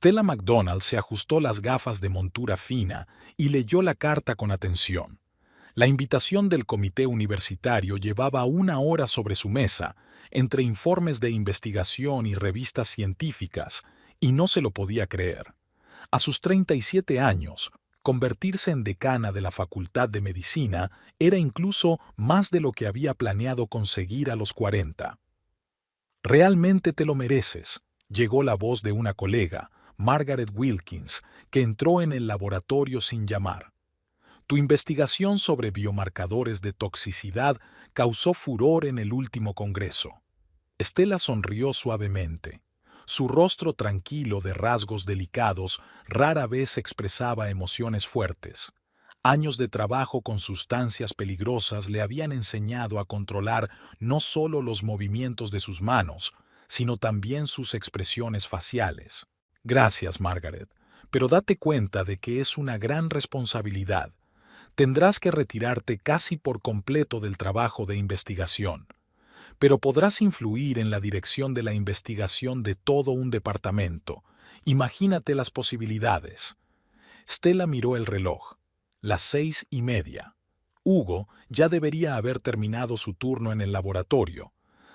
Stella McDonald se ajustó las gafas de montura fina y leyó la carta con atención. La invitación del comité universitario llevaba 1 hora sobre su mesa, entre informes de investigación y revistas científicas, y no se lo podía creer. A sus 37 años, convertirse en decana de la Facultad de Medicina era incluso más de lo que había planeado conseguir a los 40. «Realmente te lo mereces», llegó la voz de una colega, Margaret Wilkins, que entró en el laboratorio sin llamar. «Tu investigación sobre biomarcadores de toxicidad causó furor en el último congreso». Stella sonrió suavemente. Su rostro tranquilo de rasgos delicados rara vez expresaba emociones fuertes. Años de trabajo con sustancias peligrosas le habían enseñado a controlar no solo los movimientos de sus manos, sino también sus expresiones faciales. «Gracias, Margaret, pero date cuenta de que es una gran responsabilidad. Tendrás que retirarte casi por completo del trabajo de investigación, pero podrás influir en la dirección de la investigación de todo un departamento. Imagínate las posibilidades». Stella miró el reloj. Las 6:30. Hugo ya debería haber terminado su turno en el laboratorio.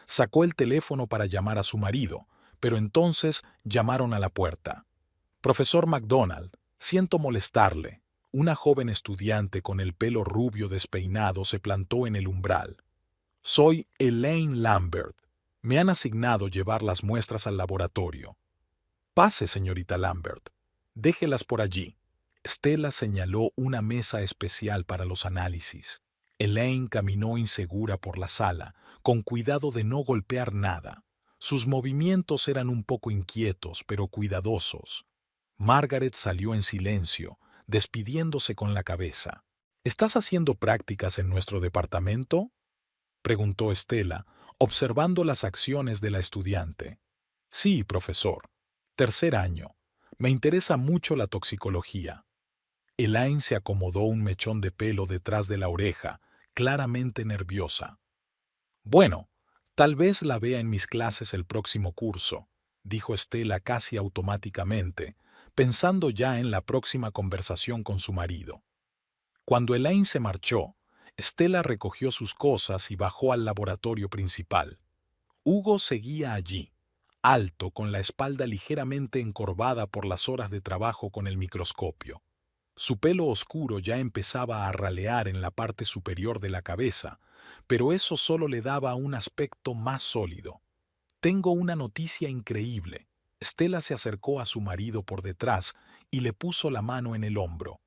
Sacó el teléfono para llamar a su marido, pero entonces llamaron a la puerta. «Profesor McDonald, siento molestarle». Una joven estudiante con el pelo rubio despeinado se plantó en el umbral. «Soy Elaine Lambert. Me han asignado llevar las muestras al laboratorio». «Pase, señorita Lambert. Déjelas por allí». Stella señaló una mesa especial para los análisis. Elaine caminó insegura por la sala, con cuidado de no golpear nada. Sus movimientos eran un poco inquietos, pero cuidadosos. Margaret salió en silencio, despidiéndose con la cabeza. «¿Estás haciendo prácticas en nuestro departamento?», preguntó Stella, observando las acciones de la estudiante. «Sí, profesor. Tercer año. Me interesa mucho la toxicología». Elaine se acomodó un mechón de pelo detrás de la oreja, claramente nerviosa. «Bueno, tal vez la vea en mis clases el próximo curso», dijo Stella casi automáticamente, pensando ya en la próxima conversación con su marido. Cuando Elaine se marchó, Stella recogió sus cosas y bajó al laboratorio principal. Hugo seguía allí, alto, con la espalda ligeramente encorvada por las horas de trabajo con el microscopio. Su pelo oscuro ya empezaba a ralear en la parte superior de la cabeza, pero eso solo le daba un aspecto más sólido. «Tengo una noticia increíble». Stella se acercó a su marido por detrás y le puso la mano en el hombro.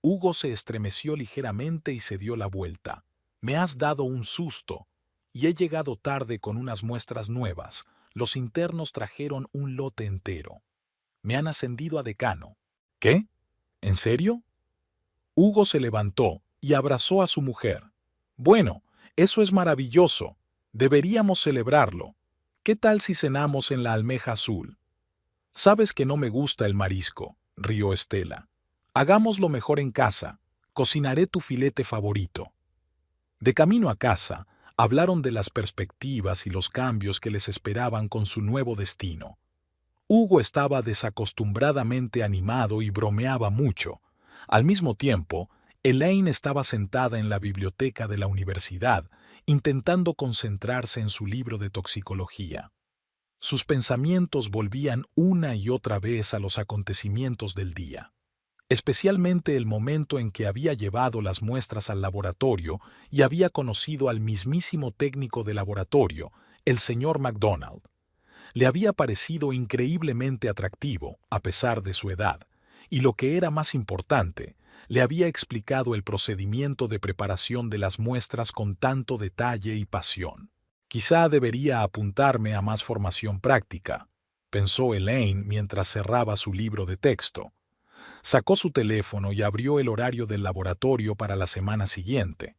Hugo se estremeció ligeramente y se dio la vuelta. «Me has dado un susto. Y he llegado tarde con unas muestras nuevas. Los internos trajeron un lote entero. Me han ascendido a decano». «¿Qué? ¿En serio?». Hugo se levantó y abrazó a su mujer. «Bueno, eso es maravilloso. Deberíamos celebrarlo. ¿Qué tal si cenamos en la Almeja Azul?». «Sabes que no me gusta el marisco», rió Stella. «Hagámoslo mejor en casa. Cocinaré tu filete favorito». De camino a casa, hablaron de las perspectivas y los cambios que les esperaban con su nuevo destino. Hugo estaba desacostumbradamente animado y bromeaba mucho. Al mismo tiempo, Elaine estaba sentada en la biblioteca de la universidad, intentando concentrarse en su libro de toxicología. Sus pensamientos volvían una y otra vez a los acontecimientos del día, especialmente el momento en que había llevado las muestras al laboratorio y había conocido al mismísimo técnico de laboratorio, el señor McDonald. Le había parecido increíblemente atractivo, a pesar de su edad, y lo que era más importante, le había explicado el procedimiento de preparación de las muestras con tanto detalle y pasión. «Quizá debería apuntarme a más formación práctica», pensó Elaine mientras cerraba su libro de texto. Sacó su teléfono y abrió el horario del laboratorio para la semana siguiente.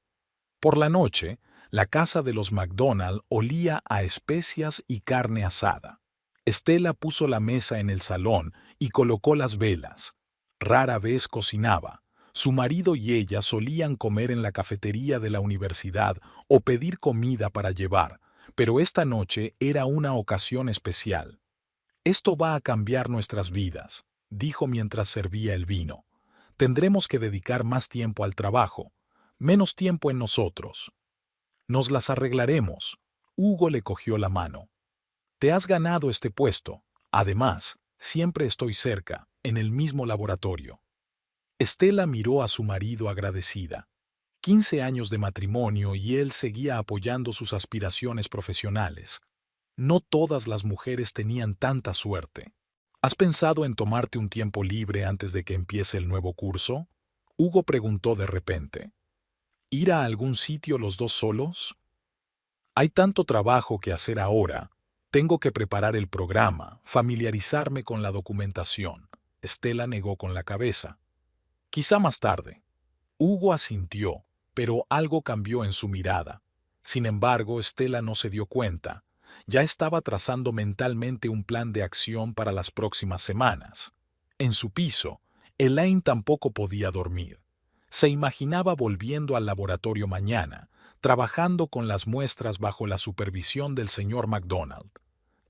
Por la noche, la casa de los McDonald olía a especias y carne asada. Stella puso la mesa en el salón y colocó las velas. Rara vez cocinaba. Su marido y ella solían comer en la cafetería de la universidad o pedir comida para llevar, pero esta noche era una ocasión especial. Esto va a cambiar nuestras vidas, dijo mientras servía el vino. Tendremos que dedicar más tiempo al trabajo, menos tiempo en nosotros. Nos las arreglaremos. Hugo le cogió la mano. Te has ganado este puesto. Además, siempre estoy cerca, en el mismo laboratorio. Estela miró a su marido agradecida. 15 años de matrimonio y él seguía apoyando sus aspiraciones profesionales. No todas las mujeres tenían tanta suerte. ¿Has pensado en tomarte un tiempo libre antes de que empiece el nuevo curso? Hugo preguntó de repente. ¿Ir a algún sitio los dos solos? Hay tanto trabajo que hacer ahora. Tengo que preparar el programa, familiarizarme con la documentación. Estela negó con la cabeza. Quizá más tarde. Hugo asintió, pero algo cambió en su mirada. Sin embargo, Estela no se dio cuenta. Ya estaba trazando mentalmente un plan de acción para las próximas semanas. En su piso, Elaine tampoco podía dormir. Se imaginaba volviendo al laboratorio mañana, trabajando con las muestras bajo la supervisión del señor MacDonald.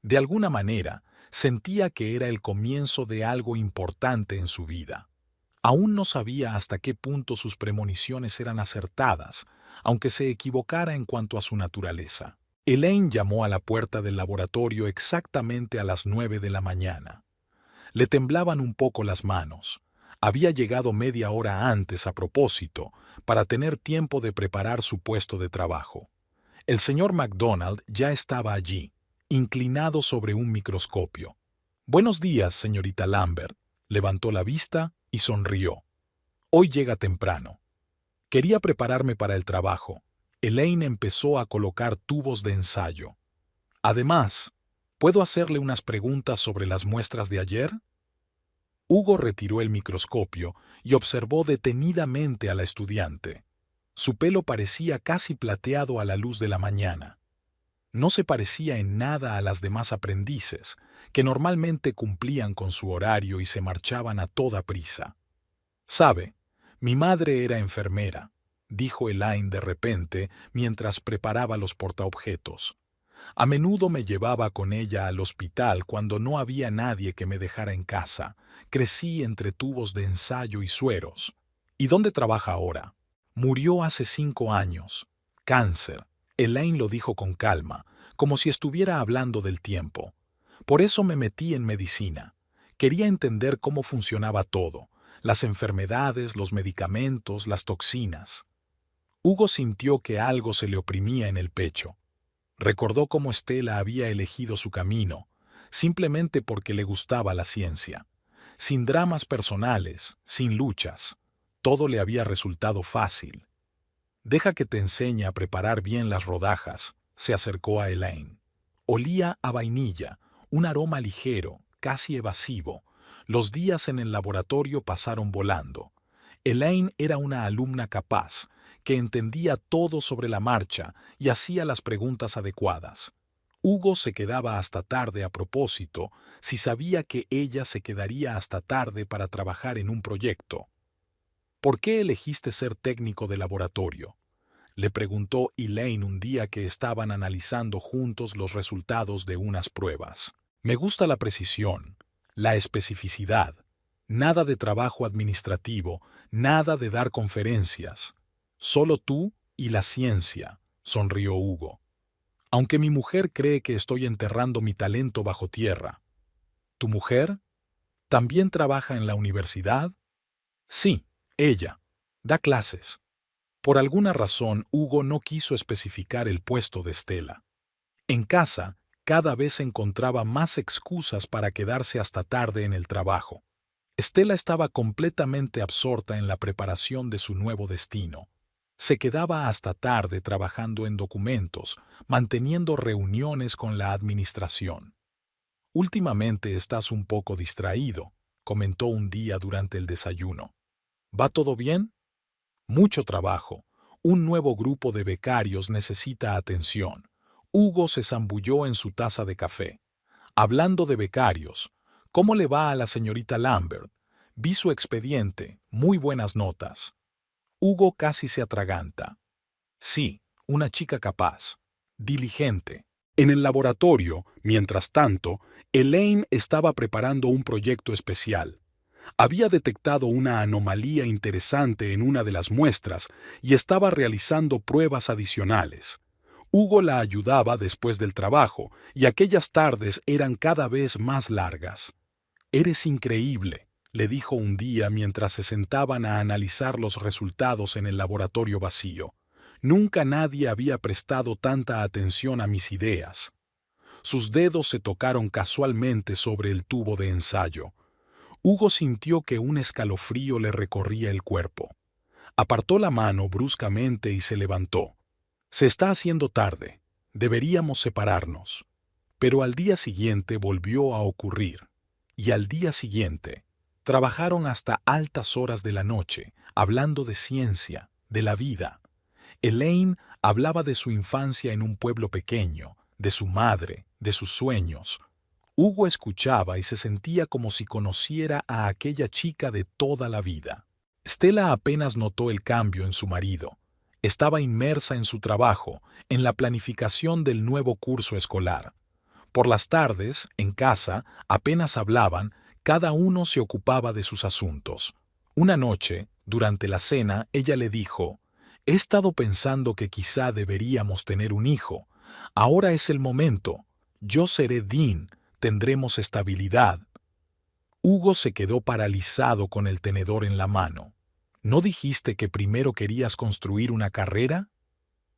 De alguna manera, sentía que era el comienzo de algo importante en su vida. Aún no sabía hasta qué punto sus premoniciones eran acertadas, aunque se equivocara en cuanto a su naturaleza. Elaine llamó a la puerta del laboratorio exactamente a las 9 de la mañana. Le temblaban un poco las manos. Había llegado media hora antes a propósito, para tener tiempo de preparar su puesto de trabajo. El señor MacDonald ya estaba allí, inclinado sobre un microscopio. «Buenos días, señorita Lambert». Levantó la vista y sonrió. «Hoy llega temprano. Quería prepararme para el trabajo». Elaine empezó a colocar tubos de ensayo. «Además, ¿puedo hacerle unas preguntas sobre las muestras de ayer?» Hugo retiró el microscopio y observó detenidamente a la estudiante. Su pelo parecía casi plateado a la luz de la mañana. No se parecía en nada a las demás aprendices, que normalmente cumplían con su horario y se marchaban a toda prisa. «Sabe, mi madre era enfermera», dijo Elaine de repente mientras preparaba los portaobjetos. «A menudo me llevaba con ella al hospital cuando no había nadie que me dejara en casa. Crecí entre tubos de ensayo y sueros». «¿Y dónde trabaja ahora?» «Murió hace 5 años. Cáncer». Elaine lo dijo con calma, como si estuviera hablando del tiempo. «Por eso me metí en medicina. Quería entender cómo funcionaba todo, las enfermedades, los medicamentos, las toxinas». Hugo sintió que algo se le oprimía en el pecho. Recordó cómo Estela había elegido su camino, simplemente porque le gustaba la ciencia. Sin dramas personales, sin luchas. Todo le había resultado fácil. «Deja que te enseñe a preparar bien las rodajas», se acercó a Elaine. Olía a vainilla, un aroma ligero, casi evasivo. Los días en el laboratorio pasaron volando. Elaine era una alumna capaz, que entendía todo sobre la marcha y hacía las preguntas adecuadas. Hugo se quedaba hasta tarde a propósito, si sabía que ella se quedaría hasta tarde para trabajar en un proyecto. «¿Por qué elegiste ser técnico de laboratorio?», le preguntó Elaine un día que estaban analizando juntos los resultados de unas pruebas. «Me gusta la precisión, la especificidad. Nada de trabajo administrativo, nada de dar conferencias. Solo tú y la ciencia», sonrió Hugo. «Aunque mi mujer cree que estoy enterrando mi talento bajo tierra». «¿Tu mujer? ¿También trabaja en la universidad?» «Sí, ella. Da clases». Por alguna razón, Hugo no quiso especificar el puesto de Estela. En casa, cada vez encontraba más excusas para quedarse hasta tarde en el trabajo. Estela estaba completamente absorta en la preparación de su nuevo destino. Se quedaba hasta tarde trabajando en documentos, manteniendo reuniones con la administración. «Últimamente estás un poco distraído», comentó un día durante el desayuno. «¿Va todo bien?» «Mucho trabajo. Un nuevo grupo de becarios necesita atención». Hugo se zambulló en su taza de café. «Hablando de becarios, ¿cómo le va a la señorita Lambert? Vi su expediente, muy buenas notas». Hugo casi se atraganta. «Sí, una chica capaz, diligente. En el laboratorio, mientras tanto, Elaine estaba preparando un proyecto especial. Había detectado una anomalía interesante en una de las muestras y estaba realizando pruebas adicionales. Hugo la ayudaba después del trabajo y aquellas tardes eran cada vez más largas. «Eres increíble», le dijo un día mientras se sentaban a analizar los resultados en el laboratorio vacío. «Nunca nadie había prestado tanta atención a mis ideas». Sus dedos se tocaron casualmente sobre el tubo de ensayo. Hugo sintió que un escalofrío le recorría el cuerpo. Apartó la mano bruscamente y se levantó. «Se está haciendo tarde. Deberíamos separarnos». Pero al día siguiente volvió a ocurrir. Y al día siguiente, trabajaron hasta altas horas de la noche, hablando de ciencia, de la vida. Elaine hablaba de su infancia en un pueblo pequeño, de su madre, de sus sueños. Hugo escuchaba y se sentía como si conociera a aquella chica de toda la vida. Stella apenas notó el cambio en su marido. Estaba inmersa en su trabajo, en la planificación del nuevo curso escolar. Por las tardes, en casa, apenas hablaban, cada uno se ocupaba de sus asuntos. Una noche, durante la cena, ella le dijo: «He estado pensando que quizá deberíamos tener un hijo. Ahora es el momento. Yo seré Dean, tendremos estabilidad». Hugo se quedó paralizado con el tenedor en la mano. «¿No dijiste que primero querías construir una carrera?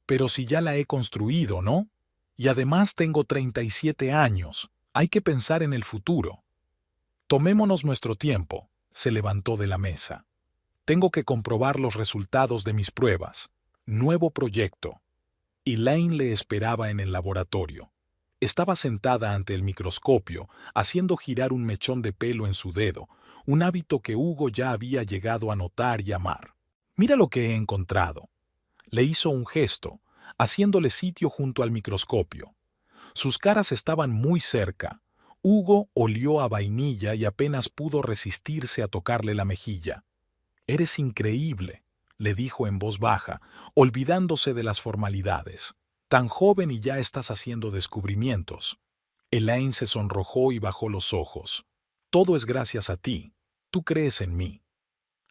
Pero si ya la he construido, ¿no? Y además tengo 37 años. Hay que pensar en el futuro». «Tomémonos nuestro tiempo», se levantó de la mesa. «Tengo que comprobar los resultados de mis pruebas. Nuevo proyecto». Elaine le esperaba en el laboratorio. Estaba sentada ante el microscopio, haciendo girar un mechón de pelo en su dedo, un hábito que Hugo ya había llegado a notar y amar. «Mira lo que he encontrado». Le hizo un gesto, haciéndole sitio junto al microscopio. Sus caras estaban muy cerca. Hugo olió a vainilla y apenas pudo resistirse a tocarle la mejilla. «Eres increíble», le dijo en voz baja, olvidándose de las formalidades. «Tan joven y ya estás haciendo descubrimientos». Elaine se sonrojó y bajó los ojos. «Todo es gracias a ti. Tú crees en mí».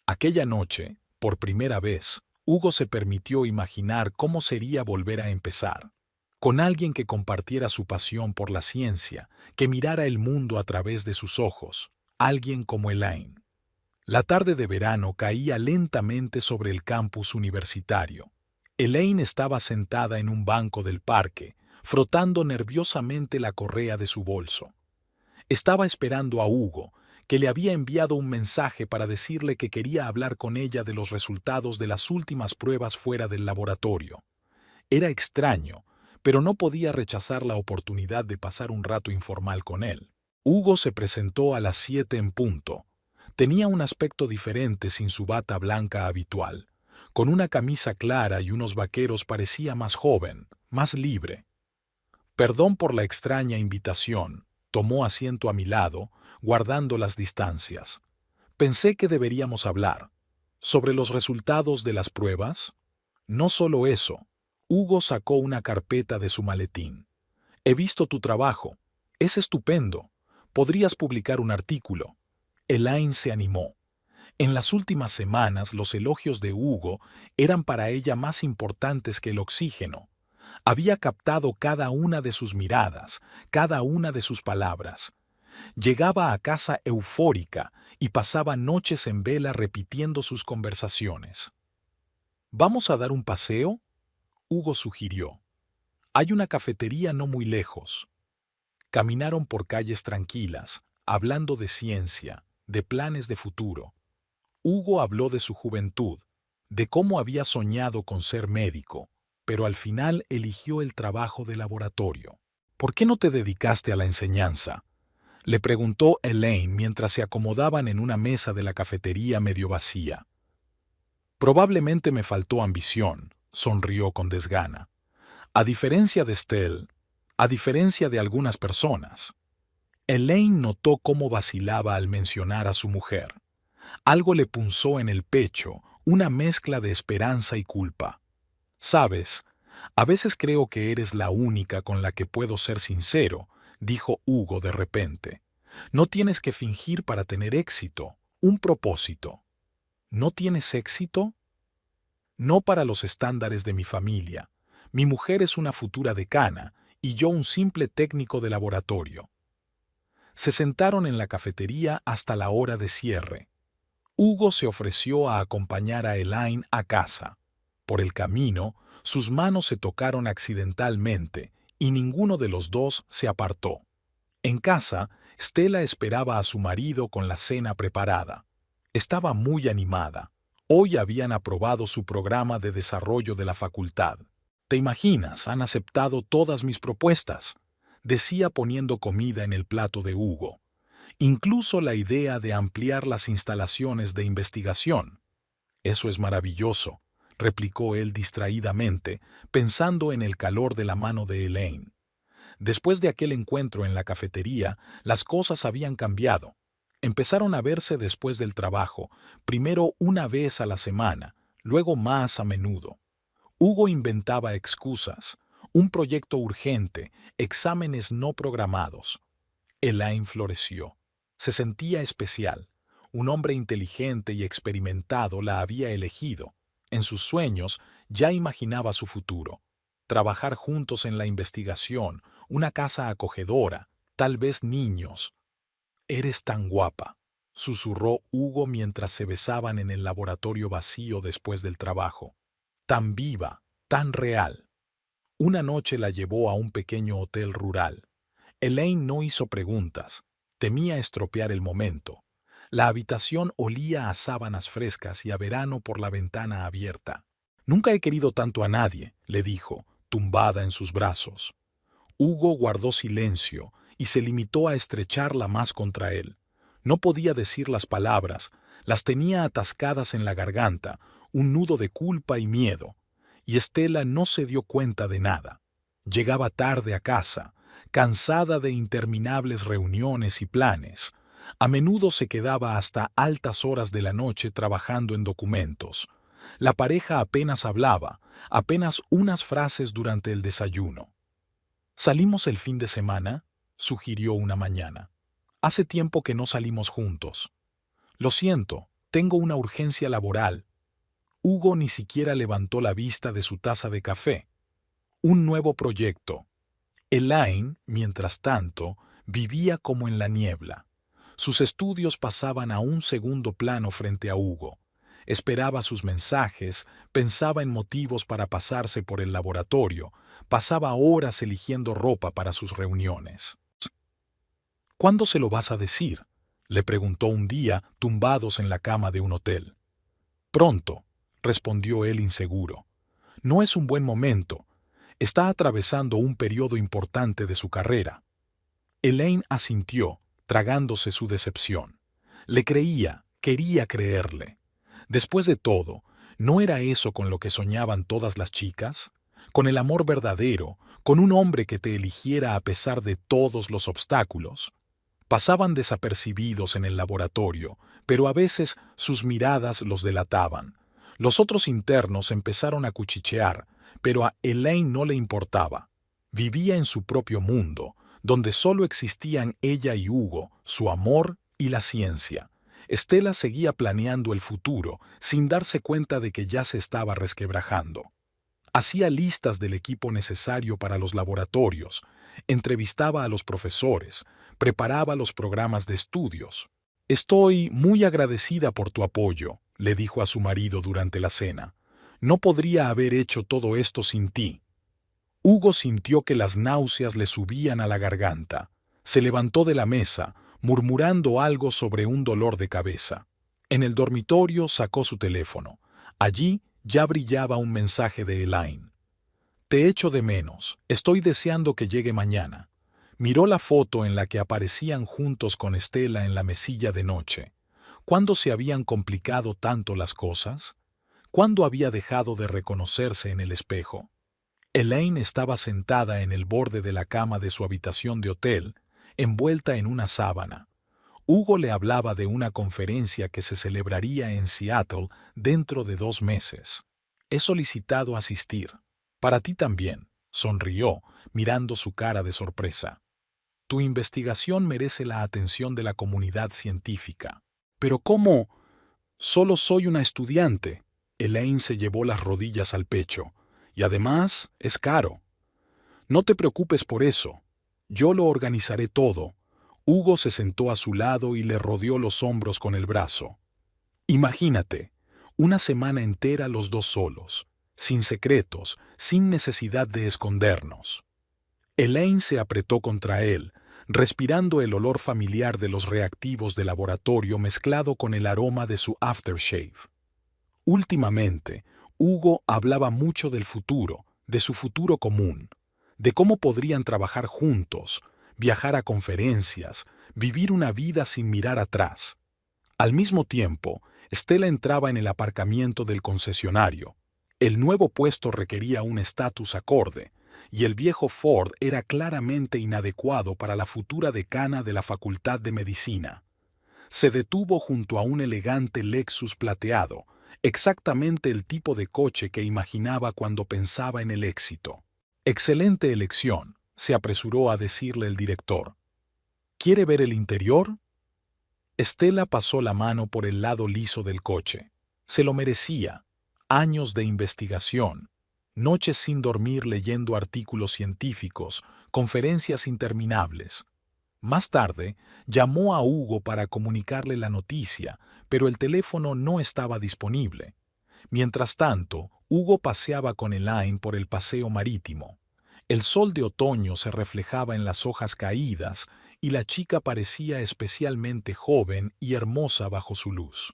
Aquella noche, por primera vez, Hugo se permitió imaginar cómo sería volver a empezar. Con alguien que compartiera su pasión por la ciencia, que mirara el mundo a través de sus ojos. Alguien como Elaine. La tarde de verano caía lentamente sobre el campus universitario. Elaine estaba sentada en un banco del parque, frotando nerviosamente la correa de su bolso. Estaba esperando a Hugo, que le había enviado un mensaje para decirle que quería hablar con ella de los resultados de las últimas pruebas fuera del laboratorio. Era extraño, pero no podía rechazar la oportunidad de pasar un rato informal con él. Hugo se presentó a las 7 en punto. Tenía un aspecto diferente sin su bata blanca habitual. Con una camisa clara y unos vaqueros parecía más joven, más libre. «Perdón por la extraña invitación», tomó asiento a mi lado, guardando las distancias. «Pensé que deberíamos hablar. ¿Sobre los resultados de las pruebas?» «No solo eso». Hugo sacó una carpeta de su maletín. «He visto tu trabajo. Es estupendo. Podrías publicar un artículo». Elaine se animó. En las últimas semanas los elogios de Hugo eran para ella más importantes que el oxígeno. Había captado cada una de sus miradas, cada una de sus palabras. Llegaba a casa eufórica y pasaba noches en vela repitiendo sus conversaciones. «¿Vamos a dar un paseo?», Hugo sugirió. «Hay una cafetería no muy lejos». Caminaron por calles tranquilas, hablando de ciencia, de planes de futuro. Hugo habló de su juventud, de cómo había soñado con ser médico, pero al final eligió el trabajo de laboratorio. «¿Por qué no te dedicaste a la enseñanza?», le preguntó Elaine mientras se acomodaban en una mesa de la cafetería medio vacía. «Probablemente me faltó ambición», sonrió con desgana. «A diferencia de Estelle, a diferencia de algunas personas». Elaine notó cómo vacilaba al mencionar a su mujer. Algo le punzó en el pecho, una mezcla de esperanza y culpa. «Sabes, A veces creo que eres la única con la que puedo ser sincero, dijo Hugo de repente. No tienes que fingir para tener éxito, un propósito. ¿No tienes éxito? No para los estándares de mi familia. Mi mujer es una futura decana y yo un simple técnico de laboratorio. Se sentaron en la cafetería hasta la hora de cierre. Hugo se ofreció a acompañar a Elaine a casa. Por el camino, sus manos se tocaron accidentalmente y ninguno de los dos se apartó. En casa, Stella esperaba a su marido con la cena preparada. Estaba muy animada. Hoy habían aprobado su programa de desarrollo de la facultad. ¿Te imaginas? Han aceptado todas mis propuestas, decía poniendo comida en el plato de Hugo. Incluso la idea de ampliar las instalaciones de investigación. Eso es maravilloso, replicó él distraídamente, pensando en el calor de la mano de Elaine. Después de aquel encuentro en la cafetería, las cosas habían cambiado. Empezaron a verse después del trabajo, primero una vez a la semana, luego más a menudo. Hugo inventaba excusas, un proyecto urgente, exámenes no programados. Elaine floreció. Se sentía especial. Un hombre inteligente y experimentado la había elegido. En sus sueños ya imaginaba su futuro. Trabajar juntos en la investigación, una casa acogedora, tal vez niños. «Eres tan guapa», susurró Hugo mientras se besaban en el laboratorio vacío después del trabajo. «Tan viva, tan real». Una noche la llevó a un pequeño hotel rural. Elaine no hizo preguntas. Temía estropear el momento. La habitación olía a sábanas frescas y a verano por la ventana abierta. «Nunca he querido tanto a nadie», le dijo, tumbada en sus brazos. Hugo guardó silencio y se limitó a estrecharla más contra él. No podía decir las palabras, las tenía atascadas en la garganta, un nudo de culpa y miedo. Y Stella no se dio cuenta de nada. Llegaba tarde a casa, cansada de interminables reuniones y planes. A menudo se quedaba hasta altas horas de la noche trabajando en documentos. La pareja apenas hablaba, apenas unas frases durante el desayuno. «¿Salimos el fin de semana?», sugirió una mañana. «Hace tiempo que no salimos juntos». «Lo siento, tengo una urgencia laboral». Hugo ni siquiera levantó la vista de su taza de café. Un nuevo proyecto. Elaine, mientras tanto, vivía como en la niebla. Sus estudios pasaban a un segundo plano frente a Hugo. Esperaba sus mensajes, pensaba en motivos para pasarse por el laboratorio, pasaba horas eligiendo ropa para sus reuniones. «¿Cuándo se lo vas a decir?», le preguntó un día, tumbados en la cama de un hotel. «Pronto», respondió él inseguro. «No es un buen momento. Está atravesando un periodo importante de su carrera». Elaine asintió, tragándose su decepción. Le creía, quería creerle. Después de todo, ¿no era eso con lo que soñaban todas las chicas? Con el amor verdadero, con un hombre que te eligiera a pesar de todos los obstáculos. Pasaban desapercibidos en el laboratorio, pero a veces sus miradas los delataban. Los otros internos empezaron a cuchichear, pero a Elaine no le importaba. Vivía en su propio mundo, donde solo existían ella y Hugo, su amor y la ciencia. Stella seguía planeando el futuro, sin darse cuenta de que ya se estaba resquebrajando. Hacía listas del equipo necesario para los laboratorios, entrevistaba a los profesores, preparaba los programas de estudios. «Estoy muy agradecida por tu apoyo», le dijo a su marido durante la cena. «No podría haber hecho todo esto sin ti». Hugo sintió que las náuseas le subían a la garganta. Se levantó de la mesa, murmurando algo sobre un dolor de cabeza. En el dormitorio sacó su teléfono. Allí ya brillaba un mensaje de Elaine. «Te echo de menos. Estoy deseando que llegue mañana». Miró la foto en la que aparecían juntos con Stella en la mesilla de noche. ¿Cuándo se habían complicado tanto las cosas? ¿Cuándo había dejado de reconocerse en el espejo? Elaine estaba sentada en el borde de la cama de su habitación de hotel, envuelta en una sábana. Hugo le hablaba de una conferencia que se celebraría en Seattle dentro de 2 meses. «He solicitado asistir». Para ti también, sonrió, mirando su cara de sorpresa. Tu investigación merece la atención de la comunidad científica. Pero ¿cómo? Solo soy una estudiante. Elaine se llevó las rodillas al pecho. Y además, es caro. No te preocupes por eso. Yo lo organizaré todo. Hugo se sentó a su lado y le rodeó los hombros con el brazo. Imagínate, una semana entera los dos solos, sin secretos, sin necesidad de escondernos. Elaine se apretó contra él, respirando el olor familiar de los reactivos de laboratorio mezclado con el aroma de su aftershave. Últimamente, Hugo hablaba mucho del futuro, de su futuro común, de cómo podrían trabajar juntos, viajar a conferencias, vivir una vida sin mirar atrás. Al mismo tiempo, Stella entraba en el aparcamiento del concesionario. El nuevo puesto requería un estatus acorde, y el viejo Ford era claramente inadecuado para la futura decana de la Facultad de Medicina. Se detuvo junto a un elegante Lexus plateado, exactamente el tipo de coche que imaginaba cuando pensaba en el éxito. «Excelente elección», se apresuró a decirle el director. «¿Quiere ver el interior?» Stella pasó la mano por el lado liso del coche. Se lo merecía. Años de investigación, noches sin dormir leyendo artículos científicos, conferencias interminables. Más tarde, llamó a Hugo para comunicarle la noticia, pero el teléfono no estaba disponible. Mientras tanto, Hugo paseaba con Elaine por el paseo marítimo. El sol de otoño se reflejaba en las hojas caídas y la chica parecía especialmente joven y hermosa bajo su luz.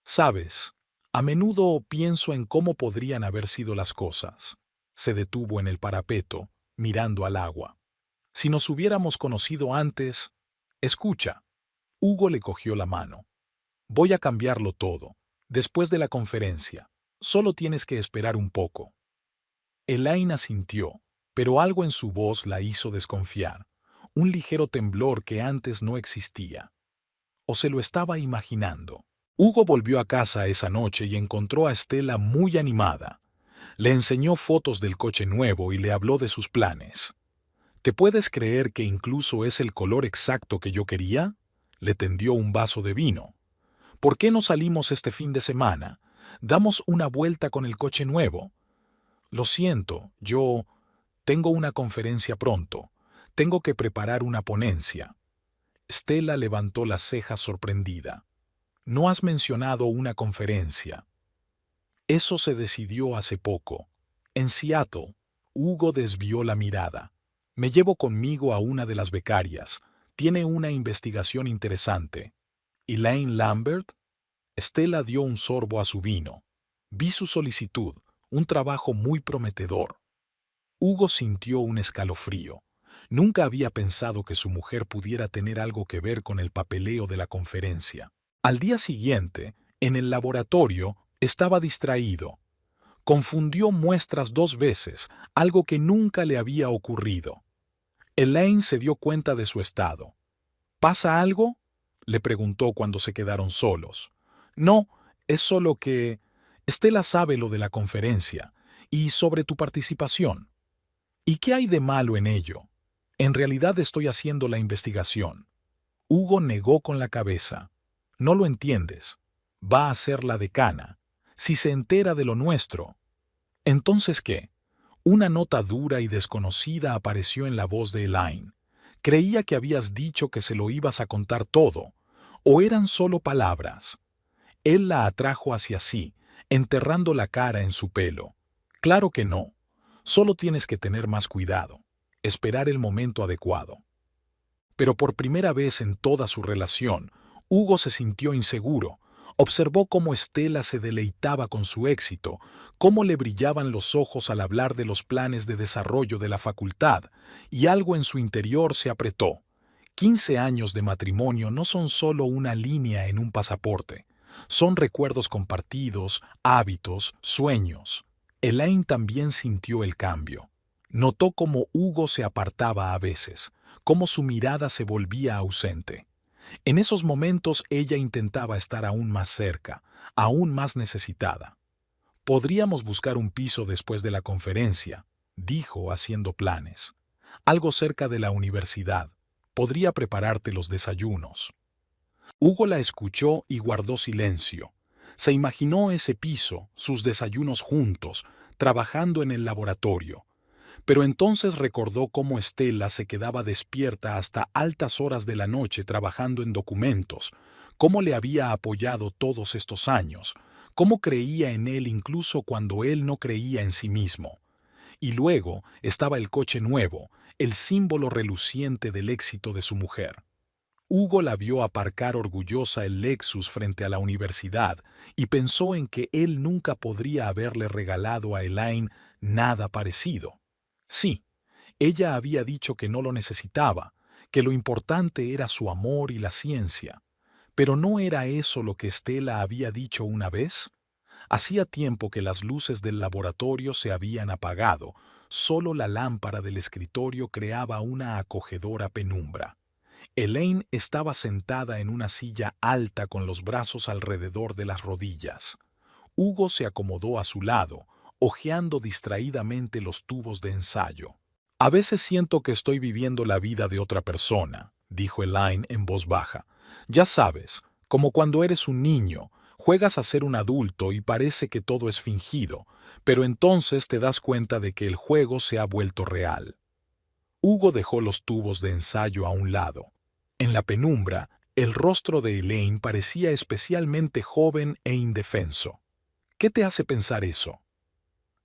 «¿Sabes? A menudo pienso en cómo podrían haber sido las cosas». Se detuvo en el parapeto, mirando al agua. «Si nos hubiéramos conocido antes...» «Escucha». Hugo le cogió la mano. «Voy a cambiarlo todo. Después de la conferencia. Solo tienes que esperar un poco». Elaine asintió, pero algo en su voz la hizo desconfiar. Un ligero temblor que antes no existía. ¿O se lo estaba imaginando? Hugo volvió a casa esa noche y encontró a Stella muy animada. Le enseñó fotos del coche nuevo y le habló de sus planes. ¿Te puedes creer que incluso es el color exacto que yo quería? Le tendió un vaso de vino. ¿Por qué no salimos este fin de semana? Damos una vuelta con el coche nuevo. Lo siento, yo tengo una conferencia pronto. Tengo que preparar una ponencia. Stella levantó las cejas sorprendida. No has mencionado una conferencia. Eso se decidió hace poco. En Seattle. Hugo desvió la mirada. Me llevo conmigo a una de las becarias. Tiene una investigación interesante. ¿Elaine Lambert? Stella dio un sorbo a su vino. Vi su solicitud, un trabajo muy prometedor. Hugo sintió un escalofrío. Nunca había pensado que su mujer pudiera tener algo que ver con el papeleo de la conferencia. Al día siguiente, en el laboratorio, estaba distraído. Confundió muestras 2 veces, algo que nunca le había ocurrido. Elaine se dio cuenta de su estado. ¿Pasa algo?, le preguntó cuando se quedaron solos. No, es solo que... Stella sabe lo de la conferencia y sobre tu participación. ¿Y qué hay de malo en ello? En realidad estoy haciendo la investigación. Hugo negó con la cabeza. No lo entiendes. Va a ser la decana. Si se entera de lo nuestro. ¿Entonces qué? Una nota dura y desconocida apareció en la voz de Elaine. Creía que habías dicho que se lo ibas a contar todo. ¿O eran solo palabras? Él la atrajo hacia sí, enterrando la cara en su pelo. Claro que no. Solo tienes que tener más cuidado. Esperar el momento adecuado. Pero por primera vez en toda su relación, Hugo se sintió inseguro. Observó cómo Stella se deleitaba con su éxito, cómo le brillaban los ojos al hablar de los planes de desarrollo de la facultad, y algo en su interior se apretó. 15 años de matrimonio no son solo una línea en un pasaporte. Son recuerdos compartidos, hábitos, sueños. Elaine también sintió el cambio. Notó cómo Hugo se apartaba a veces, cómo su mirada se volvía ausente. En esos momentos ella intentaba estar aún más cerca, aún más necesitada. Podríamos buscar un piso después de la conferencia, dijo haciendo planes. Algo cerca de la universidad. Podría prepararte los desayunos. Hugo la escuchó y guardó silencio. Se imaginó ese piso, sus desayunos juntos, trabajando en el laboratorio. Pero entonces recordó cómo Estela se quedaba despierta hasta altas horas de la noche trabajando en documentos, cómo le había apoyado todos estos años, cómo creía en él incluso cuando él no creía en sí mismo. Y luego estaba el coche nuevo, el símbolo reluciente del éxito de su mujer. Hugo la vio aparcar orgullosa el Lexus frente a la universidad y pensó en que él nunca podría haberle regalado a Elaine nada parecido. Sí, ella había dicho que no lo necesitaba, que lo importante era su amor y la ciencia. ¿Pero no era eso lo que Stella había dicho una vez? Hacía tiempo que las luces del laboratorio se habían apagado, solo la lámpara del escritorio creaba una acogedora penumbra. Elaine estaba sentada en una silla alta con los brazos alrededor de las rodillas. Hugo se acomodó a su lado, hojeando distraídamente los tubos de ensayo. A veces siento que estoy viviendo la vida de otra persona, dijo Elaine en voz baja. Ya sabes, como cuando eres un niño, juegas a ser un adulto y parece que todo es fingido, pero entonces te das cuenta de que el juego se ha vuelto real. Hugo dejó los tubos de ensayo a un lado. En la penumbra, el rostro de Elaine parecía especialmente joven e indefenso. ¿Qué te hace pensar eso?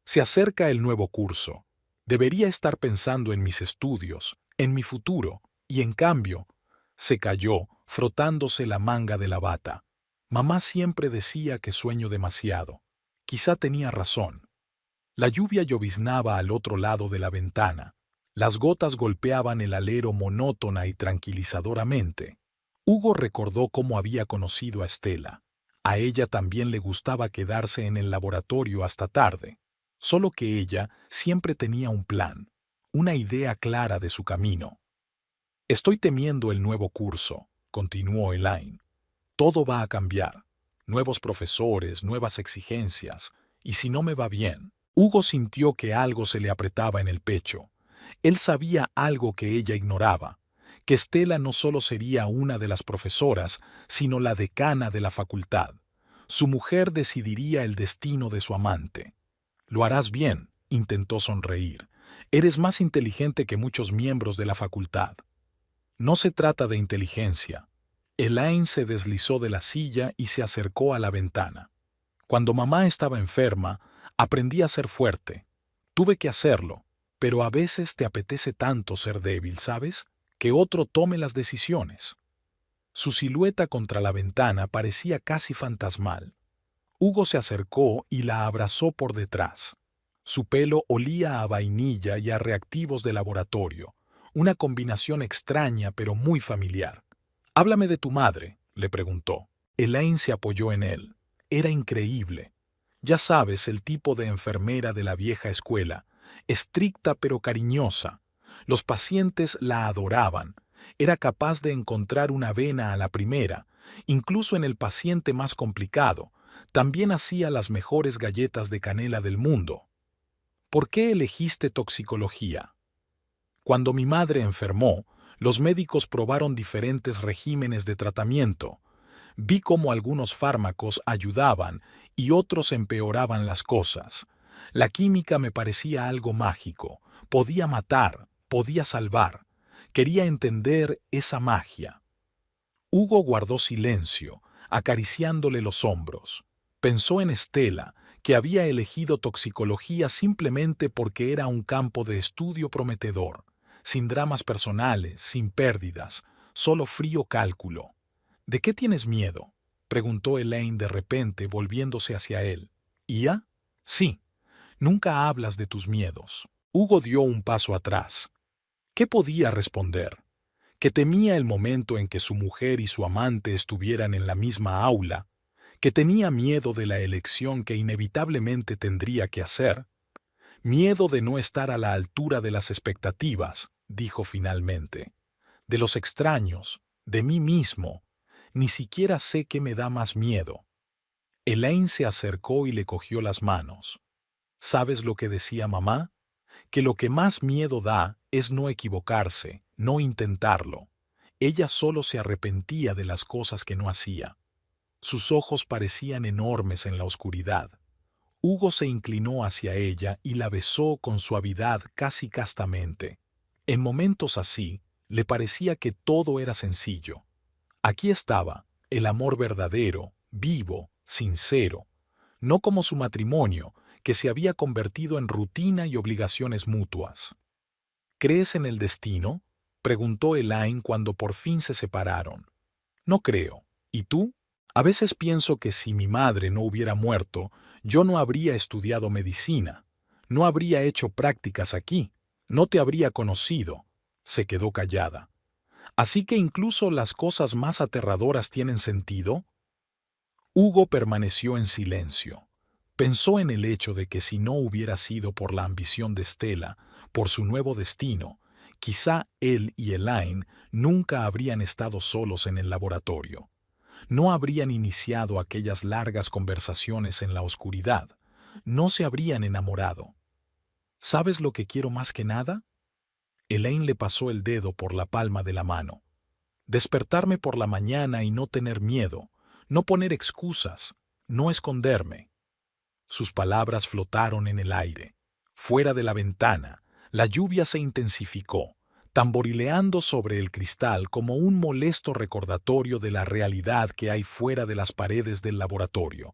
Se acerca el nuevo curso. Debería estar pensando en mis estudios, en mi futuro, y en cambio, se calló, frotándose la manga de la bata. Mamá siempre decía que sueño demasiado. Quizá tenía razón. La lluvia lloviznaba al otro lado de la ventana. Las gotas golpeaban el alero monótona y tranquilizadoramente. Hugo recordó cómo había conocido a Estela. A ella también le gustaba quedarse en el laboratorio hasta tarde. Solo que ella siempre tenía un plan, una idea clara de su camino. Estoy temiendo el nuevo curso, continuó Elaine. Todo va a cambiar. Nuevos profesores, nuevas exigencias. ¿Y si no me va bien? Hugo sintió que algo se le apretaba en el pecho. Él sabía algo que ella ignoraba, que Stella no solo sería una de las profesoras, sino la decana de la facultad. Su mujer decidiría el destino de su amante. Lo harás bien, intentó sonreír. Eres más inteligente que muchos miembros de la facultad. No se trata de inteligencia. Elaine se deslizó de la silla y se acercó a la ventana. Cuando mamá estaba enferma, aprendí a ser fuerte. Tuve que hacerlo, pero a veces te apetece tanto ser débil, ¿sabes? Que otro tome las decisiones. Su silueta contra la ventana parecía casi fantasmal. Hugo se acercó y la abrazó por detrás. Su pelo olía a vainilla y a reactivos de laboratorio, una combinación extraña pero muy familiar. «Háblame de tu madre», le preguntó. Elaine se apoyó en él. Era increíble. Ya sabes, el tipo de enfermera de la vieja escuela, estricta pero cariñosa. Los pacientes la adoraban. Era capaz de encontrar una vena a la primera, incluso en el paciente más complicado. También hacía las mejores galletas de canela del mundo. ¿Por qué elegiste toxicología? Cuando mi madre enfermó, los médicos probaron diferentes regímenes de tratamiento. Vi cómo algunos fármacos ayudaban y otros empeoraban las cosas. La química me parecía algo mágico. Podía matar, podía salvar. Quería entender esa magia. Hugo guardó silencio, acariciándole los hombros. Pensó en Estela, que había elegido toxicología simplemente porque era un campo de estudio prometedor, sin dramas personales, sin pérdidas, solo frío cálculo. ¿De qué tienes miedo?, preguntó Elaine de repente, volviéndose hacia él. ¿Ia? Sí. Nunca hablas de tus miedos. Hugo dio un paso atrás. ¿Qué podía responder? Que temía el momento en que su mujer y su amante estuvieran en la misma aula, que tenía miedo de la elección que inevitablemente tendría que hacer. Miedo de no estar a la altura de las expectativas, dijo finalmente. De los extraños, de mí mismo. Ni siquiera sé qué me da más miedo. Elaine se acercó y le cogió las manos. ¿Sabes lo que decía mamá? Que lo que más miedo da es no equivocarse, no intentarlo. Ella solo se arrepentía de las cosas que no hacía. Sus ojos parecían enormes en la oscuridad. Hugo se inclinó hacia ella y la besó con suavidad casi castamente. En momentos así, le parecía que todo era sencillo. Aquí estaba, el amor verdadero, vivo, sincero, no como su matrimonio, que se había convertido en rutina y obligaciones mutuas. ¿Crees en el destino?, preguntó Elaine cuando por fin se separaron. No creo. ¿Y tú? A veces pienso que si mi madre no hubiera muerto, yo no habría estudiado medicina, no habría hecho prácticas aquí, no te habría conocido. Se quedó callada. ¿Así que incluso las cosas más aterradoras tienen sentido? Hugo permaneció en silencio. Pensó en el hecho de que si no hubiera sido por la ambición de Stella, por su nuevo destino, quizá él y Elaine nunca habrían estado solos en el laboratorio. No habrían iniciado aquellas largas conversaciones en la oscuridad. No se habrían enamorado. ¿Sabes lo que quiero más que nada? Elaine le pasó el dedo por la palma de la mano. Despertarme por la mañana y no tener miedo, no poner excusas, no esconderme. Sus palabras flotaron en el aire. Fuera de la ventana, la lluvia se intensificó, tamborileando sobre el cristal como un molesto recordatorio de la realidad que hay fuera de las paredes del laboratorio.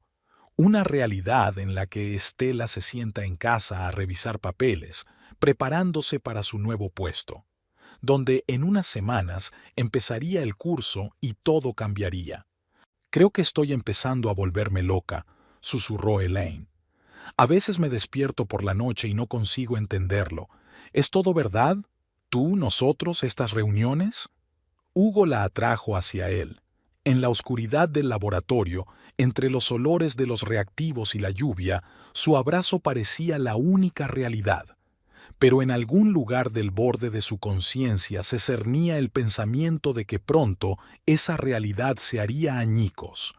Una realidad en la que Stella se sienta en casa a revisar papeles, preparándose para su nuevo puesto, donde en unas semanas empezaría el curso y todo cambiaría. Creo que estoy empezando a volverme loca, susurró Elaine. A veces me despierto por la noche y no consigo entenderlo. ¿Es todo verdad? ¿Tú, nosotros, estas reuniones? Hugo la atrajo hacia él. En la oscuridad del laboratorio, entre los olores de los reactivos y la lluvia, su abrazo parecía la única realidad. Pero en algún lugar del borde de su conciencia se cernía el pensamiento de que pronto esa realidad se haría añicos.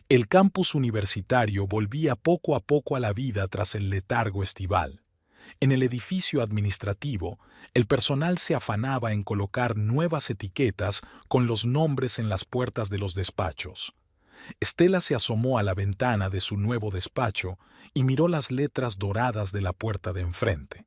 El campus universitario volvía poco a poco a la vida tras el letargo estival. En el edificio administrativo, el personal se afanaba en colocar nuevas etiquetas con los nombres en las puertas de los despachos. Stella se asomó a la ventana de su nuevo despacho y miró las letras doradas de la puerta de enfrente.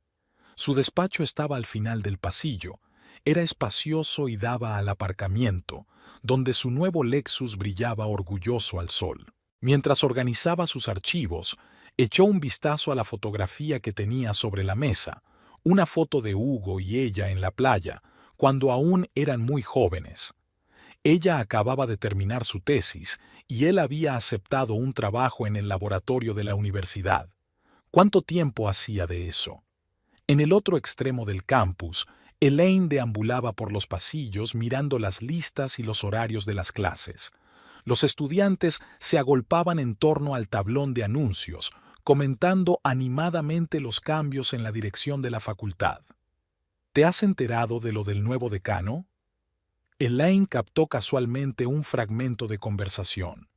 Su despacho estaba al final del pasillo. Era espacioso y daba al aparcamiento, donde su nuevo Lexus brillaba orgulloso al sol. Mientras organizaba sus archivos, echó un vistazo a la fotografía que tenía sobre la mesa, una foto de Hugo y ella en la playa, cuando aún eran muy jóvenes. Ella acababa de terminar su tesis y él había aceptado un trabajo en el laboratorio de la universidad. ¿Cuánto tiempo hacía de eso? En el otro extremo del campus, Elaine deambulaba por los pasillos mirando las listas y los horarios de las clases. Los estudiantes se agolpaban en torno al tablón de anuncios, comentando animadamente los cambios en la dirección de la facultad. ¿Te has enterado de lo del nuevo decano? Elaine captó casualmente un fragmento de conversación.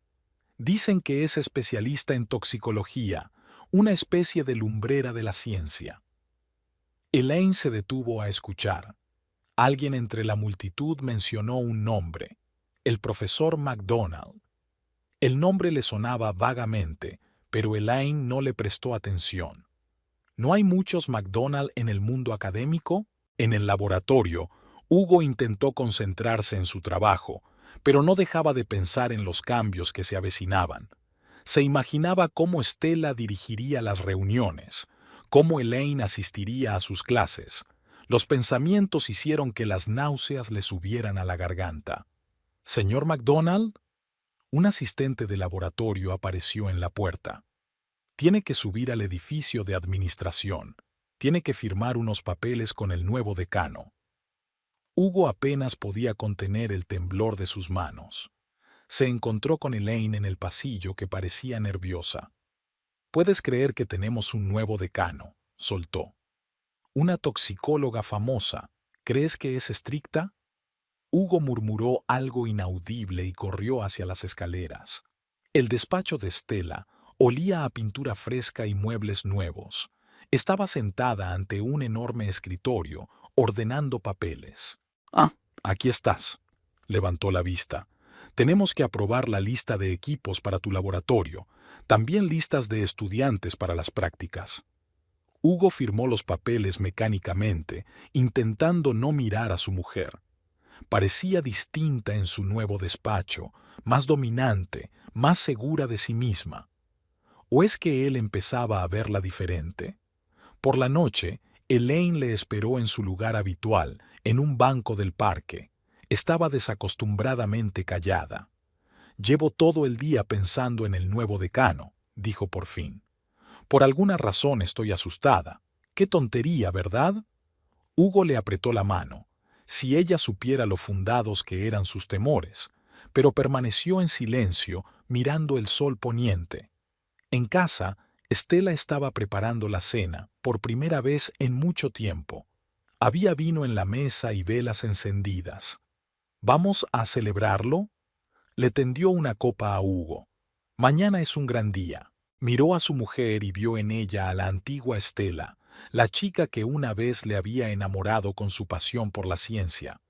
Dicen que es especialista en toxicología, una especie de lumbrera de la ciencia. Elaine se detuvo a escuchar. Alguien entre la multitud mencionó un nombre, el profesor McDonald. El nombre le sonaba vagamente, pero Elaine no le prestó atención. ¿No hay muchos McDonald en el mundo académico? En el laboratorio, Hugo intentó concentrarse en su trabajo, pero no dejaba de pensar en los cambios que se avecinaban. Se imaginaba cómo Stella dirigiría las reuniones, cómo Elaine asistiría a sus clases. Los pensamientos hicieron que las náuseas le subieran a la garganta. «¿Señor McDonald?» Un asistente de laboratorio apareció en la puerta. «Tiene que subir al edificio de administración. Tiene que firmar unos papeles con el nuevo decano». Hugo apenas podía contener el temblor de sus manos. Se encontró con Elaine en el pasillo, que parecía nerviosa. «¿Puedes creer que tenemos un nuevo decano?», soltó. «Una toxicóloga famosa. ¿Crees que es estricta?». Hugo murmuró algo inaudible y corrió hacia las escaleras. El despacho de Stella olía a pintura fresca y muebles nuevos. Estaba sentada ante un enorme escritorio, ordenando papeles. «Ah, aquí estás», levantó la vista. «Tenemos que aprobar la lista de equipos para tu laboratorio, también listas de estudiantes para las prácticas». Hugo firmó los papeles mecánicamente, intentando no mirar a su mujer. Parecía distinta en su nuevo despacho, más dominante, más segura de sí misma. ¿O es que él empezaba a verla diferente? Por la noche, Elaine le esperó en su lugar habitual, en un banco del parque. Estaba desacostumbradamente callada. «Llevo todo el día pensando en el nuevo decano», dijo por fin. «Por alguna razón estoy asustada. Qué tontería, ¿verdad?» Hugo le apretó la mano. Si ella supiera lo fundados que eran sus temores, pero permaneció en silencio, mirando el sol poniente. En casa, Stella estaba preparando la cena, por primera vez en mucho tiempo. Había vino en la mesa y velas encendidas. «¿Vamos a celebrarlo?», le tendió una copa a Hugo. «Mañana es un gran día». Miró a su mujer y vio en ella a la antigua Stella, la chica que una vez le había enamorado con su pasión por la ciencia,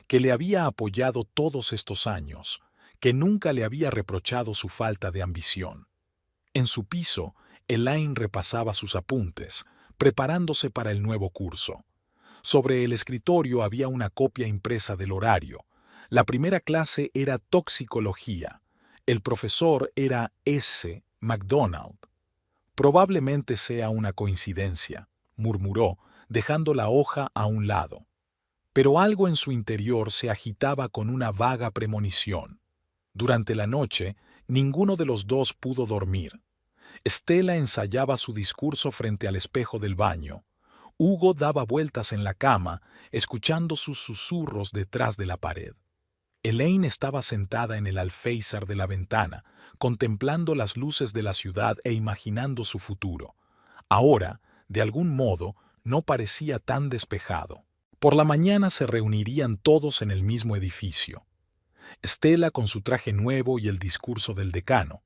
que le había apoyado todos estos años, que nunca le había reprochado su falta de ambición. En su piso, Elaine repasaba sus apuntes, preparándose para el nuevo curso. Sobre el escritorio había una copia impresa del horario. La primera clase era toxicología. El profesor era S. McDonald. «Probablemente sea una coincidencia», murmuró, dejando la hoja a un lado. Pero algo en su interior se agitaba con una vaga premonición. Durante la noche, ninguno de los dos pudo dormir. Stella ensayaba su discurso frente al espejo del baño. Hugo daba vueltas en la cama, escuchando sus susurros detrás de la pared. Elaine estaba sentada en el alféizar de la ventana, contemplando las luces de la ciudad e imaginando su futuro. Ahora, de algún modo, no parecía tan despejado. Por la mañana se reunirían todos en el mismo edificio. Stella con su traje nuevo y el discurso del decano.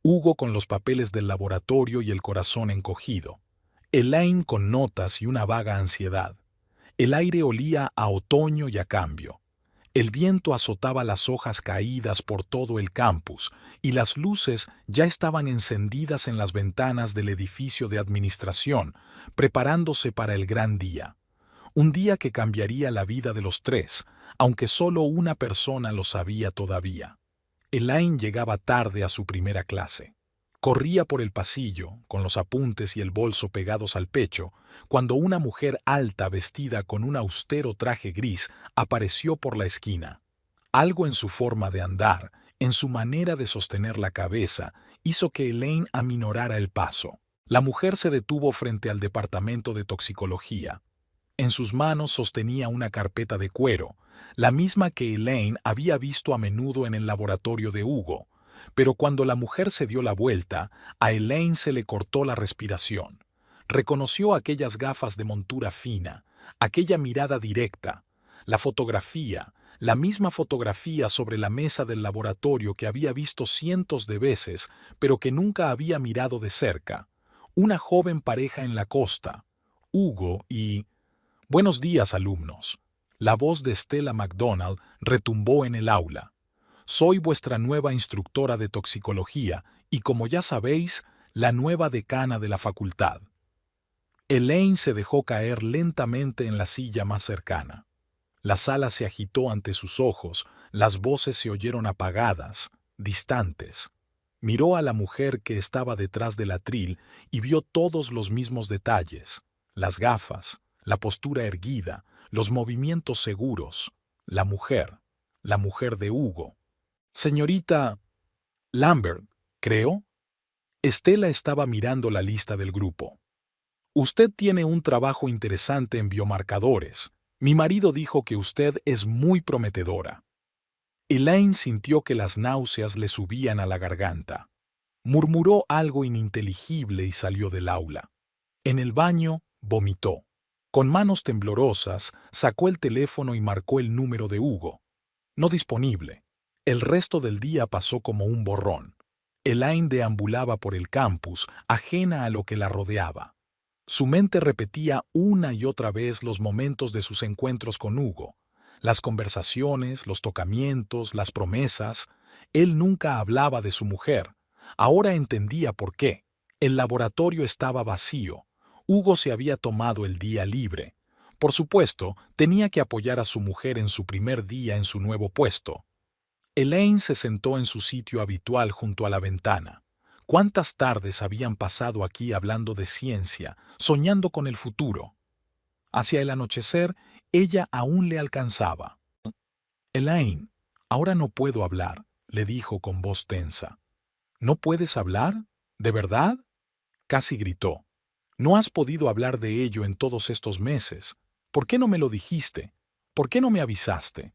Hugo con los papeles del laboratorio y el corazón encogido. Elaine con notas y una vaga ansiedad. El aire olía a otoño y a cambio. El viento azotaba las hojas caídas por todo el campus y las luces ya estaban encendidas en las ventanas del edificio de administración, preparándose para el gran día. Un día que cambiaría la vida de los tres, aunque solo una persona lo sabía todavía. Elaine llegaba tarde a su primera clase. Corría por el pasillo, con los apuntes y el bolso pegados al pecho, cuando una mujer alta vestida con un austero traje gris apareció por la esquina. Algo en su forma de andar, en su manera de sostener la cabeza, hizo que Elaine aminorara el paso. La mujer se detuvo frente al departamento de toxicología. En sus manos sostenía una carpeta de cuero, la misma que Elaine había visto a menudo en el laboratorio de Hugo. Pero cuando la mujer se dio la vuelta, a Elaine se le cortó la respiración. Reconoció aquellas gafas de montura fina, aquella mirada directa, la fotografía, la misma fotografía sobre la mesa del laboratorio que había visto cientos de veces, pero que nunca había mirado de cerca. Una joven pareja en la costa, Hugo y... «Buenos días, alumnos». La voz de Stella McDonald retumbó en el aula. «Soy vuestra nueva instructora de toxicología y, como ya sabéis, la nueva decana de la facultad». Elaine se dejó caer lentamente en la silla más cercana. La sala se agitó ante sus ojos, las voces se oyeron apagadas, distantes. Miró a la mujer que estaba detrás del atril y vio todos los mismos detalles, las gafas, la postura erguida, los movimientos seguros, la mujer de Hugo. «Señorita Lambert, creo». Stella estaba mirando la lista del grupo. «Usted tiene un trabajo interesante en biomarcadores. Mi marido dijo que usted es muy prometedora». Elaine sintió que las náuseas le subían a la garganta. Murmuró algo ininteligible y salió del aula. En el baño, vomitó. Con manos temblorosas, sacó el teléfono y marcó el número de Hugo. No disponible. El resto del día pasó como un borrón. Elaine deambulaba por el campus, ajena a lo que la rodeaba. Su mente repetía una y otra vez los momentos de sus encuentros con Hugo, las conversaciones, los tocamientos, las promesas. Él nunca hablaba de su mujer. Ahora entendía por qué. El laboratorio estaba vacío. Hugo se había tomado el día libre. Por supuesto, tenía que apoyar a su mujer en su primer día en su nuevo puesto. Elaine se sentó en su sitio habitual junto a la ventana. ¿Cuántas tardes habían pasado aquí hablando de ciencia, soñando con el futuro? Hacia el anochecer, ella aún le alcanzaba. Elaine, ahora no puedo hablar, le dijo con voz tensa. ¿No puedes hablar? ¿De verdad? Casi gritó. No has podido hablar de ello en todos estos meses. ¿Por qué no me lo dijiste? ¿Por qué no me avisaste?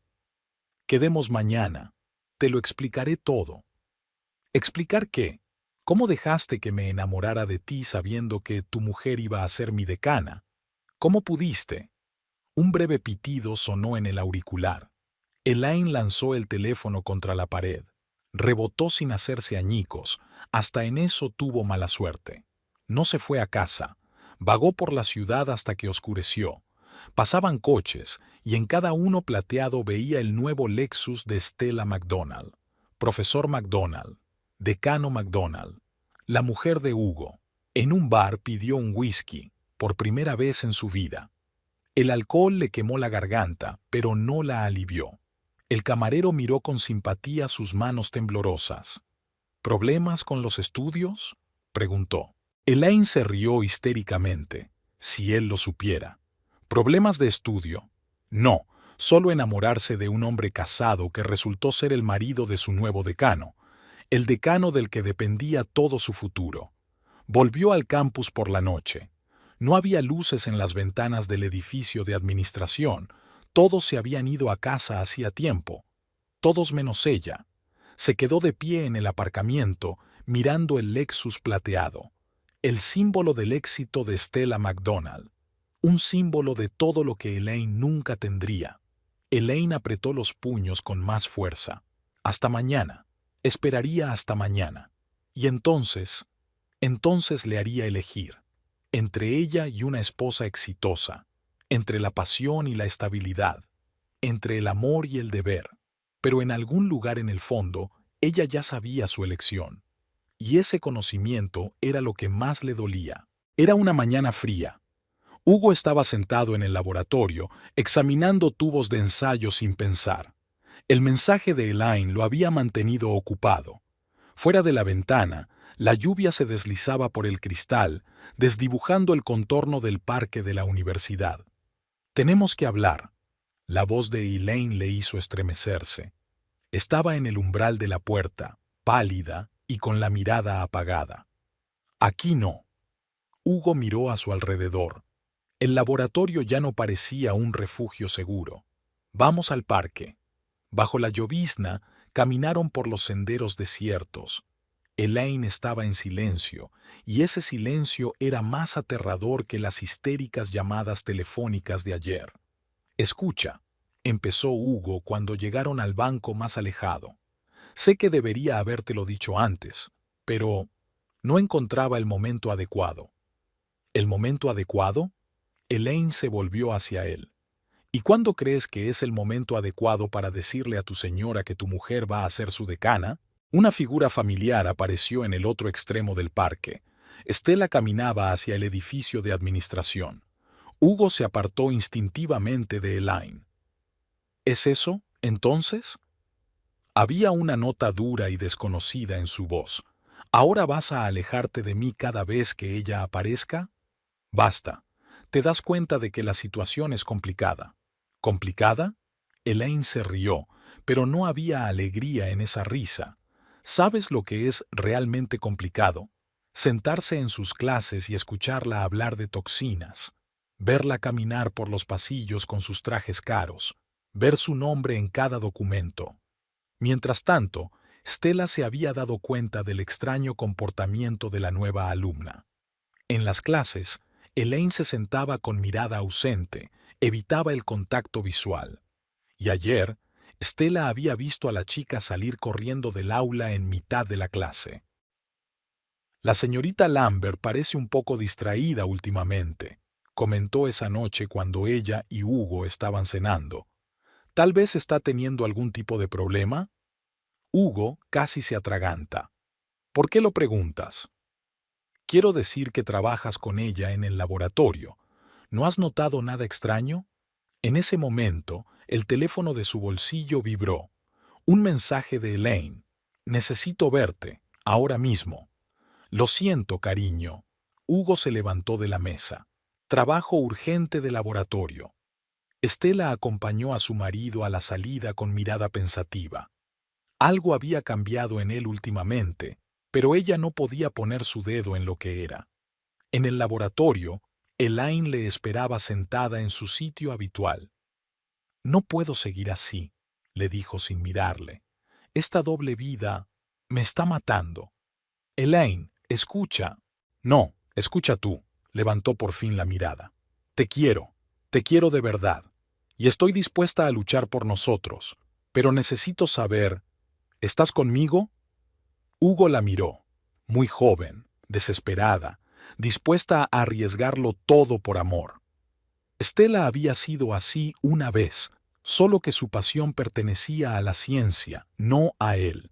Quedemos mañana. Te lo explicaré todo. ¿Explicar qué? ¿Cómo dejaste que me enamorara de ti sabiendo que tu mujer iba a ser mi decana? ¿Cómo pudiste? Un breve pitido sonó en el auricular. Elaine lanzó el teléfono contra la pared. Rebotó sin hacerse añicos. Hasta en eso tuvo mala suerte. No se fue a casa. Vagó por la ciudad hasta que oscureció. Pasaban coches, y en cada uno plateado veía el nuevo Lexus de Stella McDonald. Profesor McDonald. Decano McDonald. La mujer de Hugo. En un bar pidió un whisky, por primera vez en su vida. El alcohol le quemó la garganta, pero no la alivió. El camarero miró con simpatía sus manos temblorosas. ¿Problemas con los estudios?, preguntó. Elaine se rió histéricamente. Si él lo supiera. ¿Problemas de estudio? No, solo enamorarse de un hombre casado que resultó ser el marido de su nuevo decano, el decano del que dependía todo su futuro. Volvió al campus por la noche. No había luces en las ventanas del edificio de administración. Todos se habían ido a casa hacía tiempo. Todos menos ella. Se quedó de pie en el aparcamiento, mirando el Lexus plateado. El símbolo del éxito de Stella McDonald. Un símbolo de todo lo que Elaine nunca tendría. Elaine apretó los puños con más fuerza. Hasta mañana. Esperaría hasta mañana. Y entonces le haría elegir. Entre ella y una esposa exitosa. Entre la pasión y la estabilidad. Entre el amor y el deber. Pero en algún lugar en el fondo, ella ya sabía su elección. Y ese conocimiento era lo que más le dolía. Era una mañana fría. Hugo estaba sentado en el laboratorio, examinando tubos de ensayo sin pensar. El mensaje de Elaine lo había mantenido ocupado. Fuera de la ventana, la lluvia se deslizaba por el cristal, desdibujando el contorno del parque de la universidad. «Tenemos que hablar». La voz de Elaine le hizo estremecerse. Estaba en el umbral de la puerta, pálida y con la mirada apagada. «Aquí no». Hugo miró a su alrededor. El laboratorio ya no parecía un refugio seguro. «Vamos al parque». Bajo la llovizna, caminaron por los senderos desiertos. Elaine estaba en silencio, y ese silencio era más aterrador que las histéricas llamadas telefónicas de ayer. «Escucha», empezó Hugo cuando llegaron al banco más alejado. «Sé que debería habértelo dicho antes, pero no encontraba el momento adecuado». ¿El momento adecuado? Elaine se volvió hacia él. ¿Y cuándo crees que es el momento adecuado para decirle a tu señora que tu mujer va a ser su decana? Una figura familiar apareció en el otro extremo del parque. Stella caminaba hacia el edificio de administración. Hugo se apartó instintivamente de Elaine. ¿Es eso, entonces? Había una nota dura y desconocida en su voz. ¿Ahora vas a alejarte de mí cada vez que ella aparezca? Basta. Te das cuenta de que la situación es complicada. ¿Complicada? Elaine se rió, pero no había alegría en esa risa. ¿Sabes lo que es realmente complicado? Sentarse en sus clases y escucharla hablar de toxinas. Verla caminar por los pasillos con sus trajes caros. Ver su nombre en cada documento. Mientras tanto, Stella se había dado cuenta del extraño comportamiento de la nueva alumna. En las clases, Elaine se sentaba con mirada ausente, evitaba el contacto visual. Y ayer, Stella había visto a la chica salir corriendo del aula en mitad de la clase. La señorita Lambert parece un poco distraída últimamente, comentó esa noche cuando ella y Hugo estaban cenando. ¿Tal vez está teniendo algún tipo de problema? Hugo casi se atraganta. ¿Por qué lo preguntas? Quiero decir que trabajas con ella en el laboratorio. ¿No has notado nada extraño? En ese momento, el teléfono de su bolsillo vibró. Un mensaje de Elaine. Necesito verte, ahora mismo. Lo siento, cariño. Hugo se levantó de la mesa. Trabajo urgente de laboratorio. Estela acompañó a su marido a la salida con mirada pensativa. Algo había cambiado en él últimamente, pero ella no podía poner su dedo en lo que era. En el laboratorio, Elaine le esperaba sentada en su sitio habitual. No puedo seguir así, le dijo sin mirarle. Esta doble vida me está matando. Elaine, escucha. No, escucha tú, levantó por fin la mirada. Te quiero de verdad, y estoy dispuesta a luchar por nosotros, pero necesito saber, ¿estás conmigo? Hugo la miró, muy joven, desesperada, dispuesta a arriesgarlo todo por amor. Stella había sido así una vez, solo que su pasión pertenecía a la ciencia, no a él.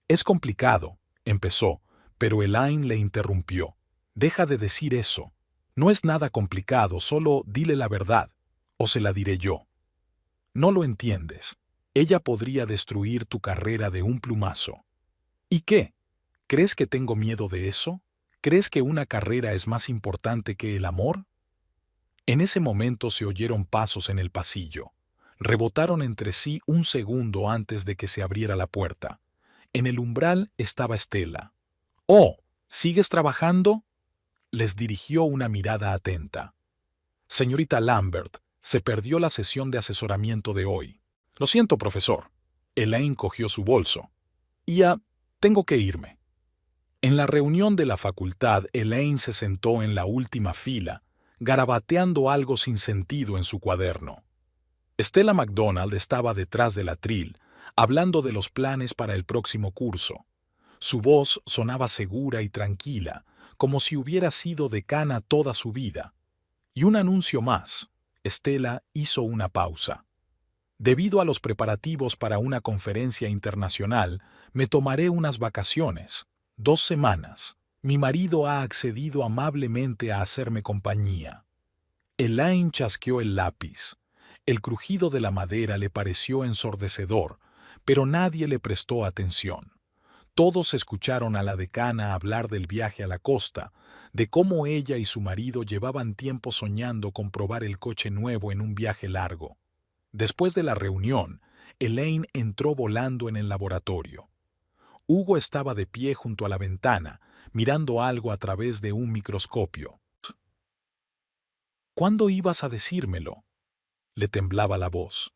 Es complicado, empezó, pero Elaine le interrumpió. Deja de decir eso. No es nada complicado, solo dile la verdad, o se la diré yo. No lo entiendes. Ella podría destruir tu carrera de un plumazo. ¿Y qué? ¿Crees que tengo miedo de eso? ¿Crees que una carrera es más importante que el amor? En ese momento se oyeron pasos en el pasillo. Rebotaron entre sí un segundo antes de que se abriera la puerta. En el umbral estaba Stella. «Oh, ¿sigues trabajando?» Les dirigió una mirada atenta. «Señorita Lambert, se perdió la sesión de asesoramiento de hoy. Lo siento, profesor». Elaine cogió su bolso. «Ya, tengo que irme». En la reunión de la facultad, Elaine se sentó en la última fila, garabateando algo sin sentido en su cuaderno. Stella MacDonald estaba detrás del atril, hablando de los planes para el próximo curso. Su voz sonaba segura y tranquila, como si hubiera sido decana toda su vida. Y un anuncio más. Stella hizo una pausa. Debido a los preparativos para una conferencia internacional, me tomaré unas vacaciones. 2 semanas. Mi marido ha accedido amablemente a hacerme compañía. Elaine chasqueó el lápiz. El crujido de la madera le pareció ensordecedor, pero nadie le prestó atención. Todos escucharon a la decana hablar del viaje a la costa, de cómo ella y su marido llevaban tiempo soñando con probar el coche nuevo en un viaje largo. Después de la reunión, Elaine entró volando en el laboratorio. Hugo estaba de pie junto a la ventana, mirando algo a través de un microscopio. ¿Cuándo ibas a decírmelo? Le temblaba la voz.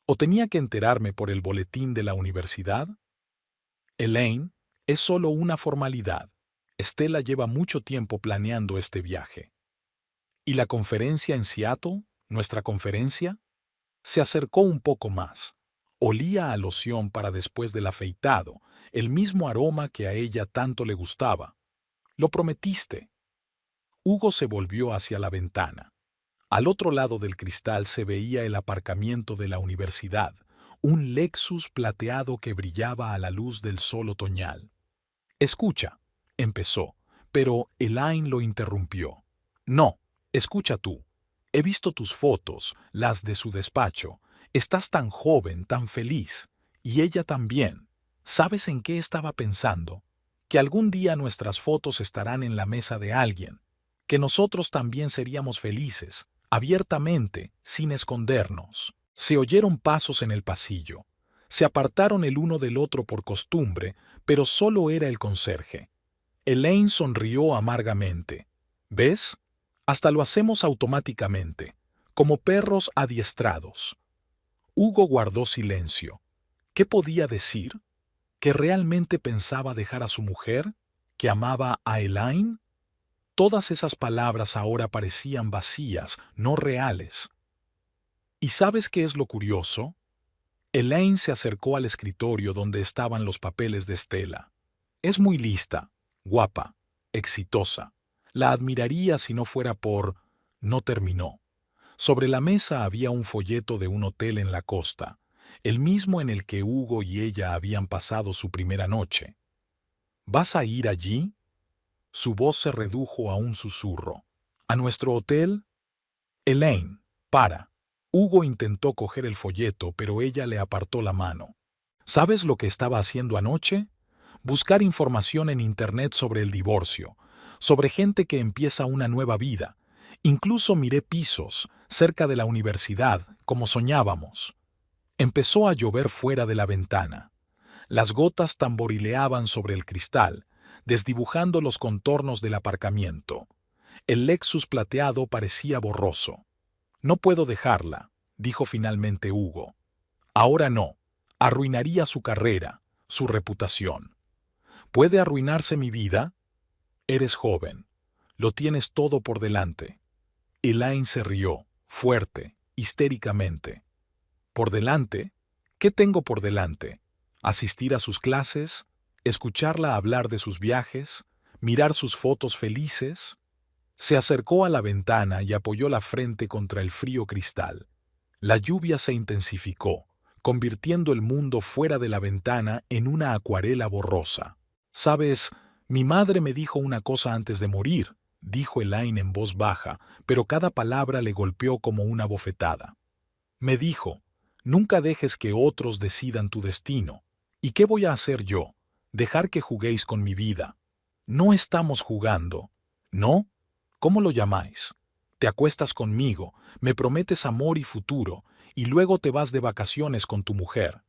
¿O tenía que enterarme por el boletín de la universidad? Elaine, es solo una formalidad. Stella lleva mucho tiempo planeando este viaje. ¿Y la conferencia en Seattle? ¿Nuestra conferencia? Se acercó un poco más. Olía a loción para después del afeitado, el mismo aroma que a ella tanto le gustaba. Lo prometiste. Hugo se volvió hacia la ventana. Al otro lado del cristal se veía el aparcamiento de la universidad, un Lexus plateado que brillaba a la luz del sol otoñal. «Escucha», empezó, pero Elaine lo interrumpió. «No, escucha tú. He visto tus fotos, las de su despacho. Estás tan joven, tan feliz. Y ella también. ¿Sabes en qué estaba pensando? Que algún día nuestras fotos estarán en la mesa de alguien. Que nosotros también seríamos felices, abiertamente, sin escondernos». Se oyeron pasos en el pasillo. Se apartaron el uno del otro por costumbre, pero solo era el conserje. Elaine sonrió amargamente. «¿Ves? Hasta lo hacemos automáticamente, como perros adiestrados». Hugo guardó silencio. ¿Qué podía decir? ¿Que realmente pensaba dejar a su mujer? ¿Que amaba a Elaine? Todas esas palabras ahora parecían vacías, no reales. ¿Y sabes qué es lo curioso? Elaine se acercó al escritorio donde estaban los papeles de Stella. Es muy lista, guapa, exitosa. La admiraría si no fuera por... No terminó. Sobre la mesa había un folleto de un hotel en la costa, el mismo en el que Hugo y ella habían pasado su primera noche. ¿Vas a ir allí? Su voz se redujo a un susurro. ¿A nuestro hotel? Elaine, para. Hugo intentó coger el folleto, pero ella le apartó la mano. ¿Sabes lo que estaba haciendo anoche? Buscar información en Internet sobre el divorcio, sobre gente que empieza una nueva vida. Incluso miré pisos, cerca de la universidad, como soñábamos. Empezó a llover fuera de la ventana. Las gotas tamborileaban sobre el cristal, desdibujando los contornos del aparcamiento. El Lexus plateado parecía borroso. No puedo dejarla, dijo finalmente Hugo. Ahora no. Arruinaría su carrera, su reputación. ¿Puede arruinarse mi vida? Eres joven. Lo tienes todo por delante. Elaine se rió, fuerte, histéricamente. ¿Por delante? ¿Qué tengo por delante? ¿Asistir a sus clases? ¿Escucharla hablar de sus viajes? ¿Mirar sus fotos felices? Se acercó a la ventana y apoyó la frente contra el frío cristal. La lluvia se intensificó, convirtiendo el mundo fuera de la ventana en una acuarela borrosa. «Sabes, mi madre me dijo una cosa antes de morir», dijo Elaine en voz baja, pero cada palabra le golpeó como una bofetada. Me dijo, «Nunca dejes que otros decidan tu destino. ¿Y qué voy a hacer yo? Dejar que juguéis con mi vida. No estamos jugando. ¿No? ¿Cómo lo llamáis? Te acuestas conmigo, me prometes amor y futuro, y luego te vas de vacaciones con tu mujer,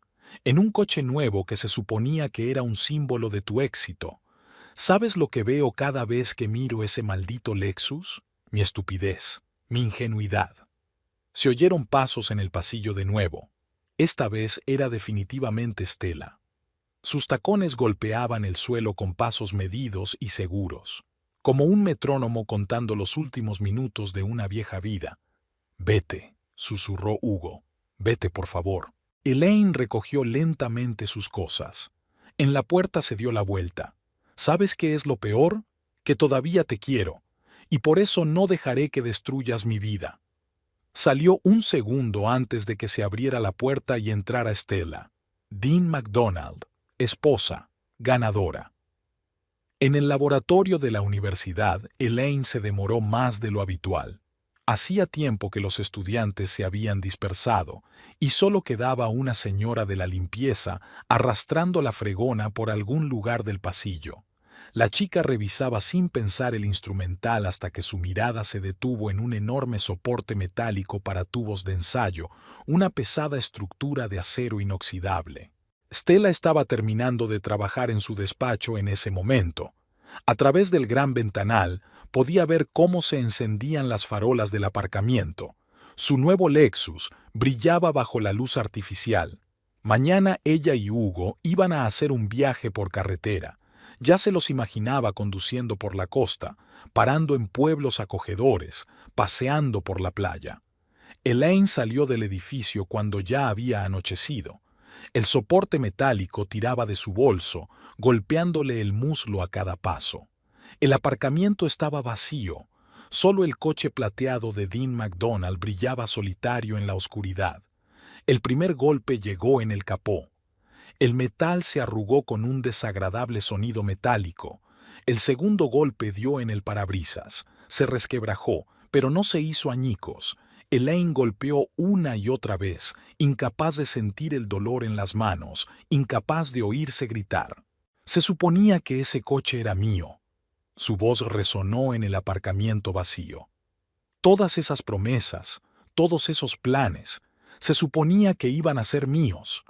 en un coche nuevo que se suponía que era un símbolo de tu éxito. ¿Sabes lo que veo cada vez que miro ese maldito Lexus? Mi estupidez, mi ingenuidad». Se oyeron pasos en el pasillo de nuevo. Esta vez era definitivamente Stella. Sus tacones golpeaban el suelo con pasos medidos y seguros, como un metrónomo contando los últimos minutos de una vieja vida. «Vete», susurró Hugo. «Vete, por favor». Elaine recogió lentamente sus cosas. En la puerta se dio la vuelta. «¿Sabes qué es lo peor? Que todavía te quiero, y por eso no dejaré que destruyas mi vida». Salió un segundo antes de que se abriera la puerta y entrara Stella. Dean MacDonald, esposa, ganadora. En el laboratorio de la universidad, Elaine se demoró más de lo habitual. Hacía tiempo que los estudiantes se habían dispersado y solo quedaba una señora de la limpieza arrastrando la fregona por algún lugar del pasillo. La chica revisaba sin pensar el instrumental hasta que su mirada se detuvo en un enorme soporte metálico para tubos de ensayo, una pesada estructura de acero inoxidable. Stella estaba terminando de trabajar en su despacho en ese momento. A través del gran ventanal podía ver cómo se encendían las farolas del aparcamiento. Su nuevo Lexus brillaba bajo la luz artificial. Mañana ella y Hugo iban a hacer un viaje por carretera. Ya se los imaginaba conduciendo por la costa, parando en pueblos acogedores, paseando por la playa. Elaine salió del edificio cuando ya había anochecido. El soporte metálico tiraba de su bolso, golpeándole el muslo a cada paso. El aparcamiento estaba vacío. Solo el coche plateado de Dean MacDonald brillaba solitario en la oscuridad. El primer golpe llegó en el capó. El metal se arrugó con un desagradable sonido metálico. El segundo golpe dio en el parabrisas. Se resquebrajó, pero no se hizo añicos. Elaine golpeó una y otra vez, incapaz de sentir el dolor en las manos, incapaz de oírse gritar. Se suponía que ese coche era mío. Su voz resonó en el aparcamiento vacío. Todas esas promesas, todos esos planes, se suponía que iban a ser míos.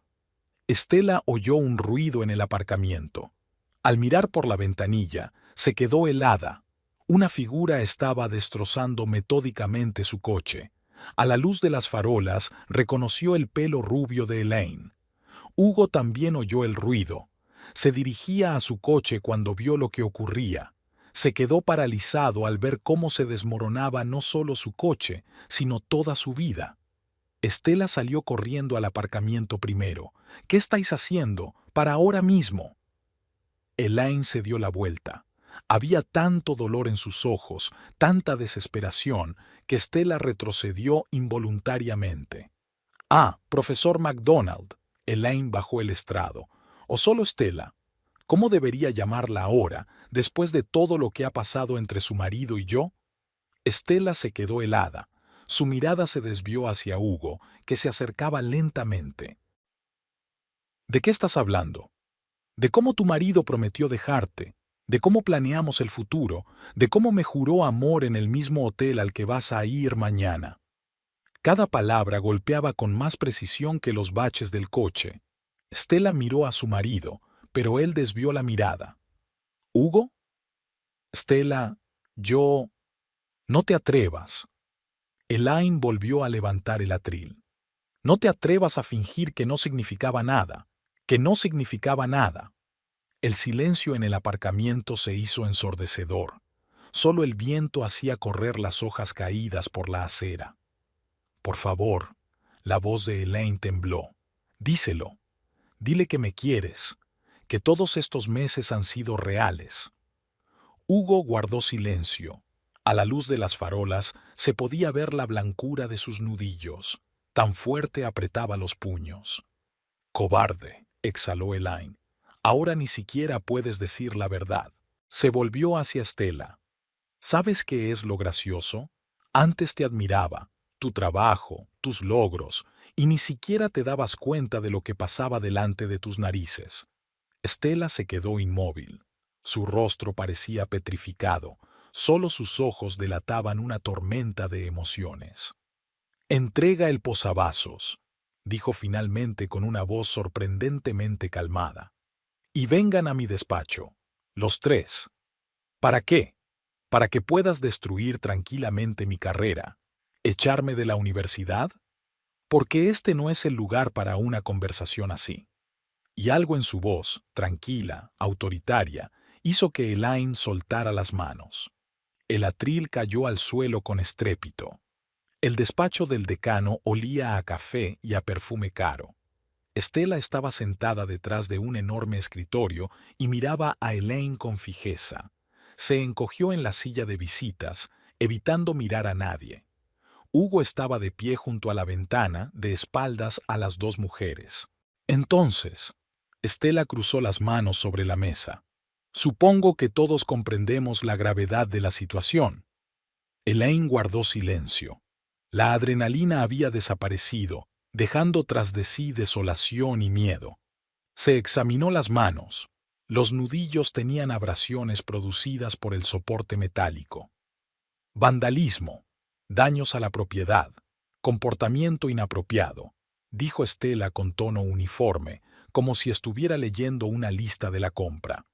Stella oyó un ruido en el aparcamiento. Al mirar por la ventanilla, se quedó helada. Una figura estaba destrozando metódicamente su coche. A la luz de las farolas, reconoció el pelo rubio de Elaine. Hugo también oyó el ruido. Se dirigía a su coche cuando vio lo que ocurría. Se quedó paralizado al ver cómo se desmoronaba no solo su coche, sino toda su vida. Stella salió corriendo al aparcamiento primero. «¿Qué estáis haciendo? ¡Para ahora mismo!». Elaine se dio la vuelta. Había tanto dolor en sus ojos, tanta desesperación, que Stella retrocedió involuntariamente. «Ah, profesor MacDonald», Elaine bajó el estrado. «¿O solo Stella? ¿Cómo debería llamarla ahora, después de todo lo que ha pasado entre su marido y yo?» Stella se quedó helada. Su mirada se desvió hacia Hugo, que se acercaba lentamente. «¿De qué estás hablando? De cómo tu marido prometió dejarte, de cómo planeamos el futuro, de cómo me juró amor en el mismo hotel al que vas a ir mañana». Cada palabra golpeaba con más precisión que los baches del coche. Stella miró a su marido, pero él desvió la mirada. «¿Hugo?» «Stella, yo...» «No te atrevas». Elaine volvió a levantar el atril. «No te atrevas a fingir que no significaba nada, que no significaba nada». El silencio en el aparcamiento se hizo ensordecedor. Solo el viento hacía correr las hojas caídas por la acera. «Por favor», la voz de Elaine tembló. «Díselo. Dile que me quieres, que todos estos meses han sido reales». Hugo guardó silencio. A la luz de las farolas se podía ver la blancura de sus nudillos. Tan fuerte apretaba los puños. «Cobarde», exhaló Elaine. «Ahora ni siquiera puedes decir la verdad». Se volvió hacia Stella. «¿Sabes qué es lo gracioso? Antes te admiraba, tu trabajo, tus logros, y ni siquiera te dabas cuenta de lo que pasaba delante de tus narices». Stella se quedó inmóvil. Su rostro parecía petrificado. Solo sus ojos delataban una tormenta de emociones. «Entrega el posavasos», dijo finalmente con una voz sorprendentemente calmada. «Y vengan a mi despacho, los tres». «¿Para qué? ¿Para que puedas destruir tranquilamente mi carrera? ¿Echarme de la universidad? Porque este no es el lugar para una conversación así». Y algo en su voz, tranquila, autoritaria, hizo que Elaine soltara las manos. El atril cayó al suelo con estrépito. El despacho del decano olía a café y a perfume caro. Stella estaba sentada detrás de un enorme escritorio y miraba a Elaine con fijeza. Se encogió en la silla de visitas, evitando mirar a nadie. Hugo estaba de pie junto a la ventana, de espaldas a las dos mujeres. «Entonces», Stella cruzó las manos sobre la mesa, «supongo que todos comprendemos la gravedad de la situación». Elaine guardó silencio. La adrenalina había desaparecido, dejando tras de sí desolación y miedo. Se examinó las manos. Los nudillos tenían abrasiones producidas por el soporte metálico. «Vandalismo, daños a la propiedad, comportamiento inapropiado», dijo Stella con tono uniforme, como si estuviera leyendo una lista de la compra.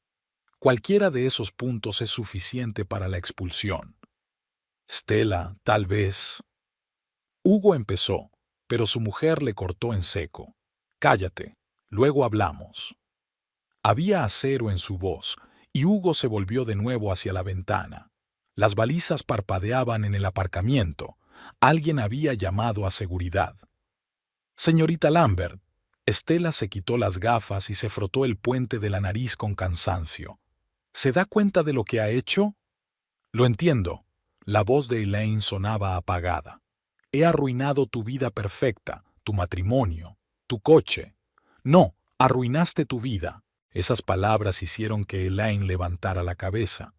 «Cualquiera de esos puntos es suficiente para la expulsión». «Stella, tal vez...» Hugo empezó, pero su mujer le cortó en seco. «Cállate, luego hablamos». Había acero en su voz, y Hugo se volvió de nuevo hacia la ventana. Las balizas parpadeaban en el aparcamiento. Alguien había llamado a seguridad. «Señorita Lambert». Stella se quitó las gafas y se frotó el puente de la nariz con cansancio. «¿Se da cuenta de lo que ha hecho?» «Lo entiendo». La voz de Elaine sonaba apagada. «He arruinado tu vida perfecta, tu matrimonio, tu coche». «No, arruinaste tu vida». Esas palabras hicieron que Elaine levantara la cabeza.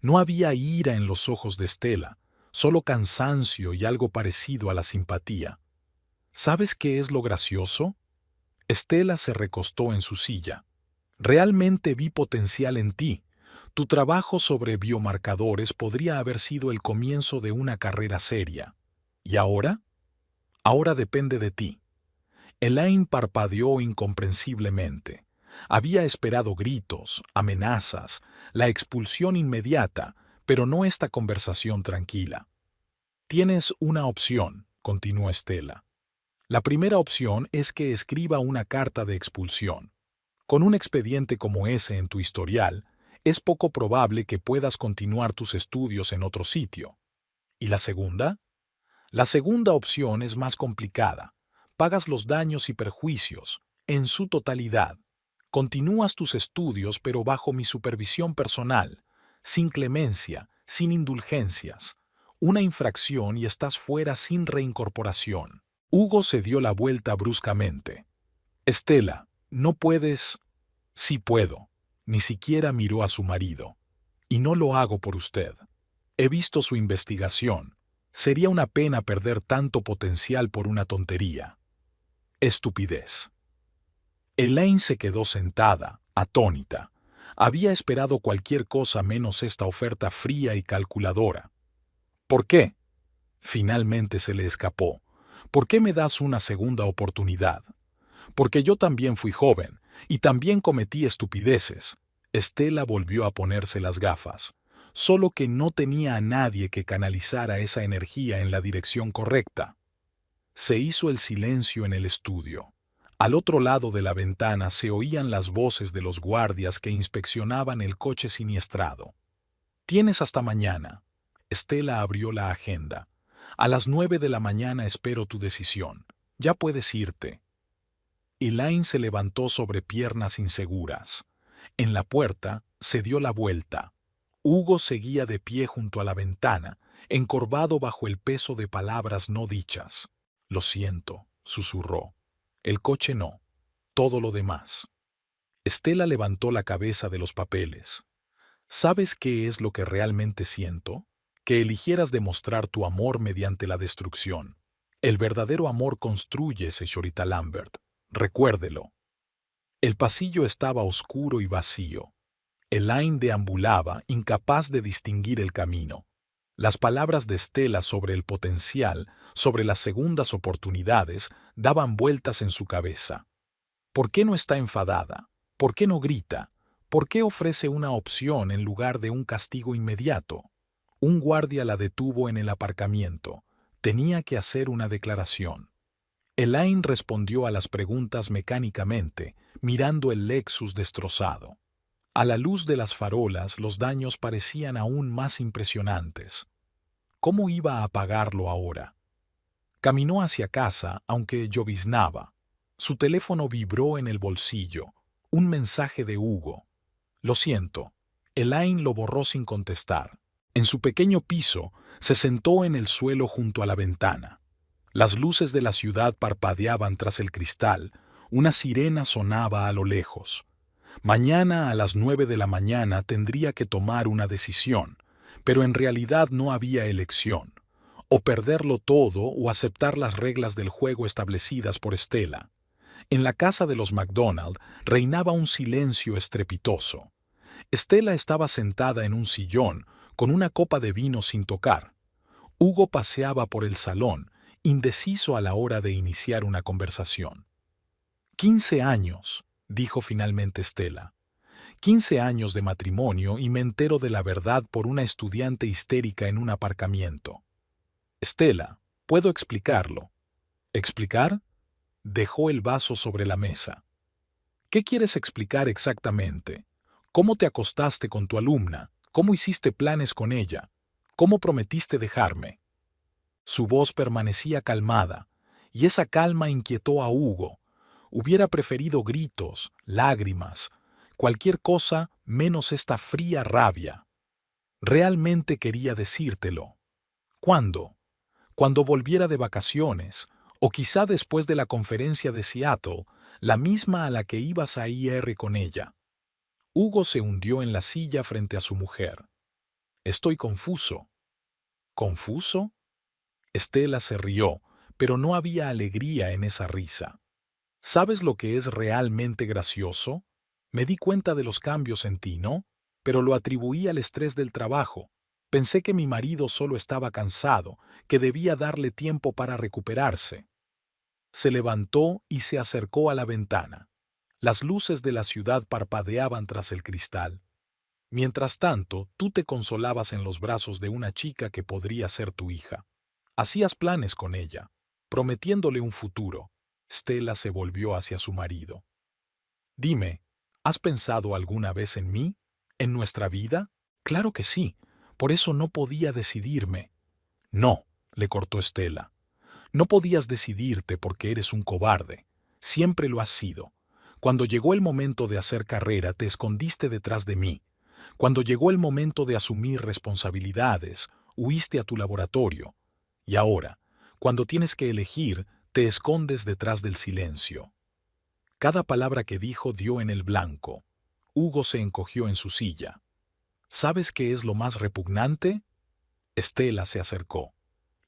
No había ira en los ojos de Stella, solo cansancio y algo parecido a la simpatía. «¿Sabes qué es lo gracioso?» Stella se recostó en su silla. «Realmente vi potencial en ti. Tu trabajo sobre biomarcadores podría haber sido el comienzo de una carrera seria. ¿Y ahora? Ahora depende de ti». Elaine parpadeó incomprensiblemente. Había esperado gritos, amenazas, la expulsión inmediata, pero no esta conversación tranquila. «Tienes una opción», continuó Stella. «La primera opción es que escriba una carta de expulsión. Con un expediente como ese en tu historial, es poco probable que puedas continuar tus estudios en otro sitio. ¿Y la segunda? La segunda opción es más complicada. Pagas los daños y perjuicios, en su totalidad. Continúas tus estudios pero bajo mi supervisión personal. sin clemencia, sin indulgencias. Una infracción y estás fuera sin reincorporación. Hugo se dio la vuelta bruscamente. Estela, no puedes. Sí puedo. Ni siquiera miró a su marido. Y no lo hago por usted. He visto su investigación. Sería una pena perder tanto potencial por una tontería. Estupidez. Elaine se quedó sentada, atónita. Había esperado cualquier cosa menos esta oferta fría y calculadora. ¿Por qué? Finalmente se le escapó. ¿Por qué me das una segunda oportunidad? Porque yo también fui joven, y también cometí estupideces. Estela volvió a ponerse las gafas, solo que no tenía a nadie que canalizara esa energía en la dirección correcta. Se hizo el silencio en el estudio. Al otro lado de la ventana se oían las voces de los guardias que inspeccionaban el coche siniestrado. Tienes hasta mañana. Estela abrió la agenda. A las 9 de la mañana espero tu decisión. Ya puedes irte. Elaine se levantó sobre piernas inseguras. En la puerta se dio la vuelta. Hugo seguía de pie junto a la ventana, encorvado bajo el peso de palabras no dichas. Lo siento, susurró. El coche no. Todo lo demás. Estela levantó la cabeza de los papeles. ¿Sabes qué es lo que realmente siento? Que eligieras demostrar tu amor mediante la destrucción. El verdadero amor construye, señorita Lambert. Recuérdelo. El pasillo estaba oscuro y vacío. Elaine deambulaba, incapaz de distinguir el camino. Las palabras de Estela sobre el potencial, sobre las segundas oportunidades, daban vueltas en su cabeza. ¿Por qué no está enfadada? ¿Por qué no grita? ¿Por qué ofrece una opción en lugar de un castigo inmediato? Un guardia la detuvo en el aparcamiento. Tenía que hacer una declaración. Elaine respondió a las preguntas mecánicamente, mirando el Lexus destrozado. A la luz de las farolas, los daños parecían aún más impresionantes. ¿Cómo iba a pagarlo ahora? Caminó hacia casa, aunque lloviznaba. Su teléfono vibró en el bolsillo. Un mensaje de Hugo. Lo siento. Elaine lo borró sin contestar. En su pequeño piso, se sentó en el suelo junto a la ventana. Las luces de la ciudad parpadeaban tras el cristal. Una sirena sonaba a lo lejos. Mañana a las 9 de la mañana tendría que tomar una decisión, pero en realidad no había elección. O perderlo todo o aceptar las reglas del juego establecidas por Estela. En la casa de los McDonald reinaba un silencio estrepitoso. Estela estaba sentada en un sillón, con una copa de vino sin tocar. Hugo paseaba por el salón, indeciso a la hora de iniciar una conversación. 15 años, dijo finalmente Estela. 15 años de matrimonio y me entero de la verdad por una estudiante histérica en un aparcamiento. Estela, puedo explicarlo. ¿Explicar? Dejó el vaso sobre la mesa. ¿Qué quieres explicar exactamente? ¿Cómo te acostaste con tu alumna? ¿Cómo hiciste planes con ella? ¿Cómo prometiste dejarme? Su voz permanecía calmada, y esa calma inquietó a Hugo. Hubiera preferido gritos, lágrimas, cualquier cosa menos esta fría rabia. Realmente quería decírtelo. ¿Cuándo? Cuando volviera de vacaciones, o quizá después de la conferencia de Seattle, la misma a la que ibas a ir con ella. Hugo se hundió en la silla frente a su mujer. Estoy confuso. ¿Confuso? Estela se rió, pero no había alegría en esa risa. ¿Sabes lo que es realmente gracioso? Me di cuenta de los cambios en ti, ¿no? Pero lo atribuí al estrés del trabajo. Pensé que mi marido solo estaba cansado, que debía darle tiempo para recuperarse. Se levantó y se acercó a la ventana. Las luces de la ciudad parpadeaban tras el cristal. Mientras tanto, tú te consolabas en los brazos de una chica que podría ser tu hija. Hacías planes con ella, prometiéndole un futuro. Stella se volvió hacia su marido. Dime, ¿has pensado alguna vez en mí? ¿En nuestra vida? Claro que sí. Por eso no podía decidirme. No, le cortó Stella. No podías decidirte porque eres un cobarde. Siempre lo has sido. Cuando llegó el momento de hacer carrera, te escondiste detrás de mí. Cuando llegó el momento de asumir responsabilidades, huiste a tu laboratorio. Y ahora, cuando tienes que elegir, te escondes detrás del silencio. Cada palabra que dijo dio en el blanco. Hugo se encogió en su silla. ¿Sabes qué es lo más repugnante? Estela se acercó.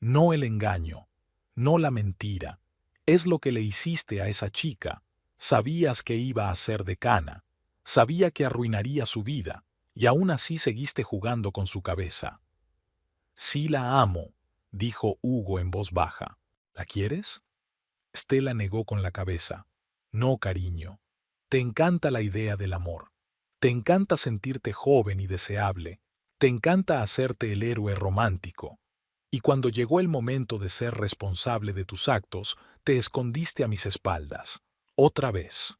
No el engaño, no la mentira. Es lo que le hiciste a esa chica. Sabías que iba a ser decana. Sabía que arruinaría su vida, y aún así seguiste jugando con su cabeza. Sí la amo, dijo Hugo en voz baja. ¿La quieres? Stella negó con la cabeza. No, cariño. Te encanta la idea del amor. Te encanta sentirte joven y deseable. Te encanta hacerte el héroe romántico. Y cuando llegó el momento de ser responsable de tus actos, te escondiste a mis espaldas. Otra vez.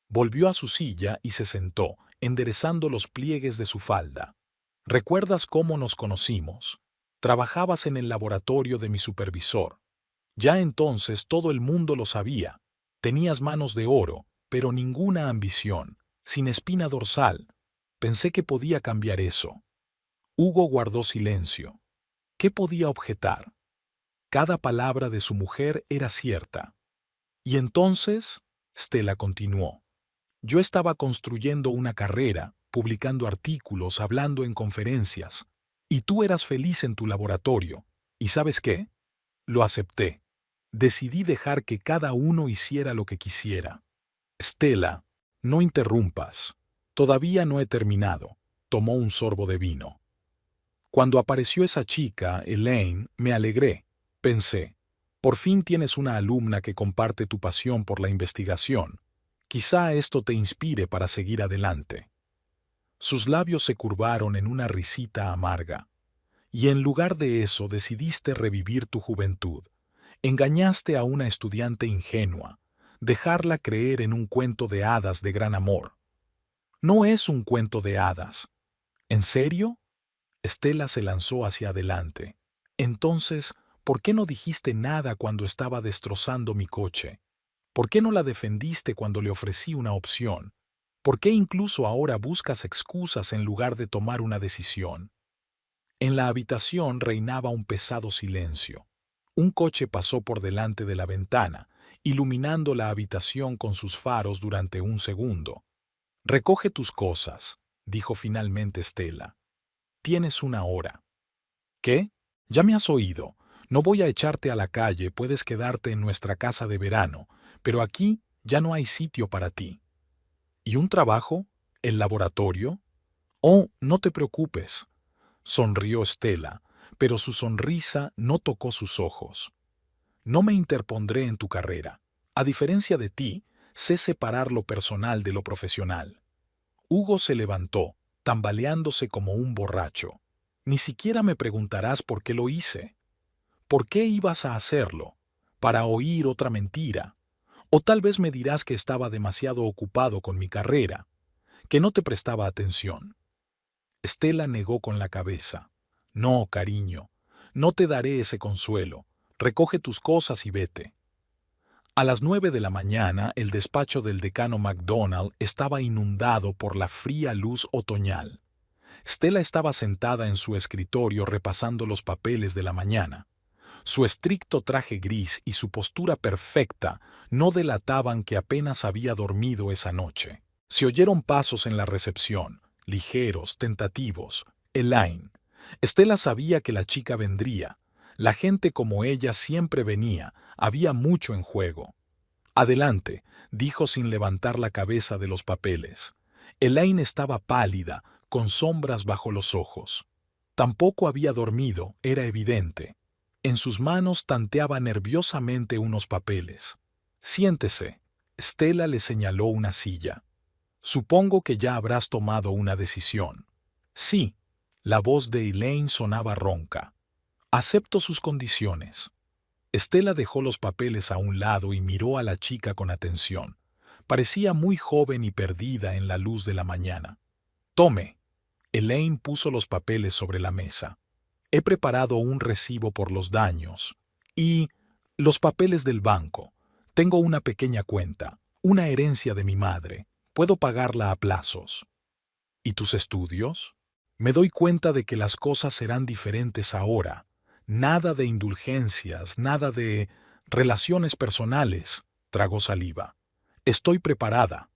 Volvió a su silla y se sentó, enderezando los pliegues de su falda. ¿Recuerdas cómo nos conocimos? Trabajabas en el laboratorio de mi supervisor. Ya entonces todo el mundo lo sabía. Tenías manos de oro, pero ninguna ambición, sin espina dorsal. Pensé que podía cambiar eso. Hugo guardó silencio. ¿Qué podía objetar? Cada palabra de su mujer era cierta. Y entonces, Stella continuó. Yo estaba construyendo una carrera, publicando artículos, hablando en conferencias. Y tú eras feliz en tu laboratorio. ¿Y sabes qué? Lo acepté. Decidí dejar que cada uno hiciera lo que quisiera. Stella, no interrumpas. Todavía no he terminado. Tomó un sorbo de vino. Cuando apareció esa chica, Elaine, me alegré. Pensé, por fin tienes una alumna que comparte tu pasión por la investigación. Quizá esto te inspire para seguir adelante. Sus labios se curvaron en una risita amarga. Y en lugar de eso decidiste revivir tu juventud. Engañaste a una estudiante ingenua, dejarla creer en un cuento de hadas de gran amor. No es un cuento de hadas. ¿En serio? Stella se lanzó hacia adelante. Entonces, ¿por qué no dijiste nada cuando estaba destrozando mi coche? ¿Por qué no la defendiste cuando le ofrecí una opción? ¿Por qué incluso ahora buscas excusas en lugar de tomar una decisión? En la habitación reinaba un pesado silencio. Un coche pasó por delante de la ventana, iluminando la habitación con sus faros durante un segundo. Recoge tus cosas, dijo finalmente Stella. Tienes una hora. ¿Qué? Ya me has oído. No voy a echarte a la calle, puedes quedarte en nuestra casa de verano, pero aquí ya no hay sitio para ti. ¿Y un trabajo? ¿El laboratorio? Oh, no te preocupes. Sonrió Stella, pero su sonrisa no tocó sus ojos. No me interpondré en tu carrera. A diferencia de ti, sé separar lo personal de lo profesional. Hugo se levantó, tambaleándose como un borracho. Ni siquiera me preguntarás por qué lo hice. ¿Por qué ibas a hacerlo? ¿Para oír otra mentira? O tal vez me dirás que estaba demasiado ocupado con mi carrera, que no te prestaba atención. Stella negó con la cabeza. No, cariño, no te daré ese consuelo. Recoge tus cosas y vete. A las 9 de la mañana, el despacho del decano MacDonald estaba inundado por la fría luz otoñal. Stella estaba sentada en su escritorio repasando los papeles de la mañana. Su estricto traje gris y su postura perfecta no delataban que apenas había dormido esa noche. Se oyeron pasos en la recepción, ligeros, tentativos. Elaine. Stella sabía que la chica vendría. La gente como ella siempre venía, había mucho en juego. Adelante, dijo sin levantar la cabeza de los papeles. Elaine estaba pálida, con sombras bajo los ojos. Tampoco había dormido, era evidente. En sus manos tanteaba nerviosamente unos papeles. Siéntese. Stella le señaló una silla. Supongo que ya habrás tomado una decisión. Sí. La voz de Elaine sonaba ronca. Acepto sus condiciones. Stella dejó los papeles a un lado y miró a la chica con atención. Parecía muy joven y perdida en la luz de la mañana. Tome. Elaine puso los papeles sobre la mesa. He preparado un recibo por los daños. Y los papeles del banco. Tengo una pequeña cuenta, una herencia de mi madre. Puedo pagarla a plazos. ¿Y tus estudios? Me doy cuenta de que las cosas serán diferentes ahora. Nada de indulgencias, nada de relaciones personales. Tragó saliva. Estoy preparada.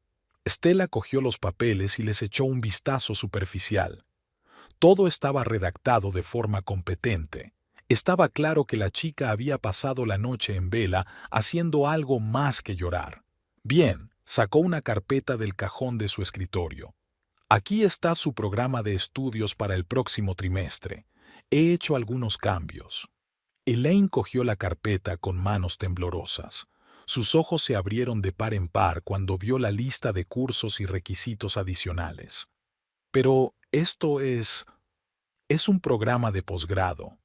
Stella cogió los papeles y les echó un vistazo superficial. Todo estaba redactado de forma competente. Estaba claro que la chica había pasado la noche en vela haciendo algo más que llorar. Bien, sacó una carpeta del cajón de su escritorio. Aquí está su programa de estudios para el próximo trimestre. He hecho algunos cambios. Elaine cogió la carpeta con manos temblorosas. Sus ojos se abrieron de par en par cuando vio la lista de cursos y requisitos adicionales. Pero esto es un programa de posgrado.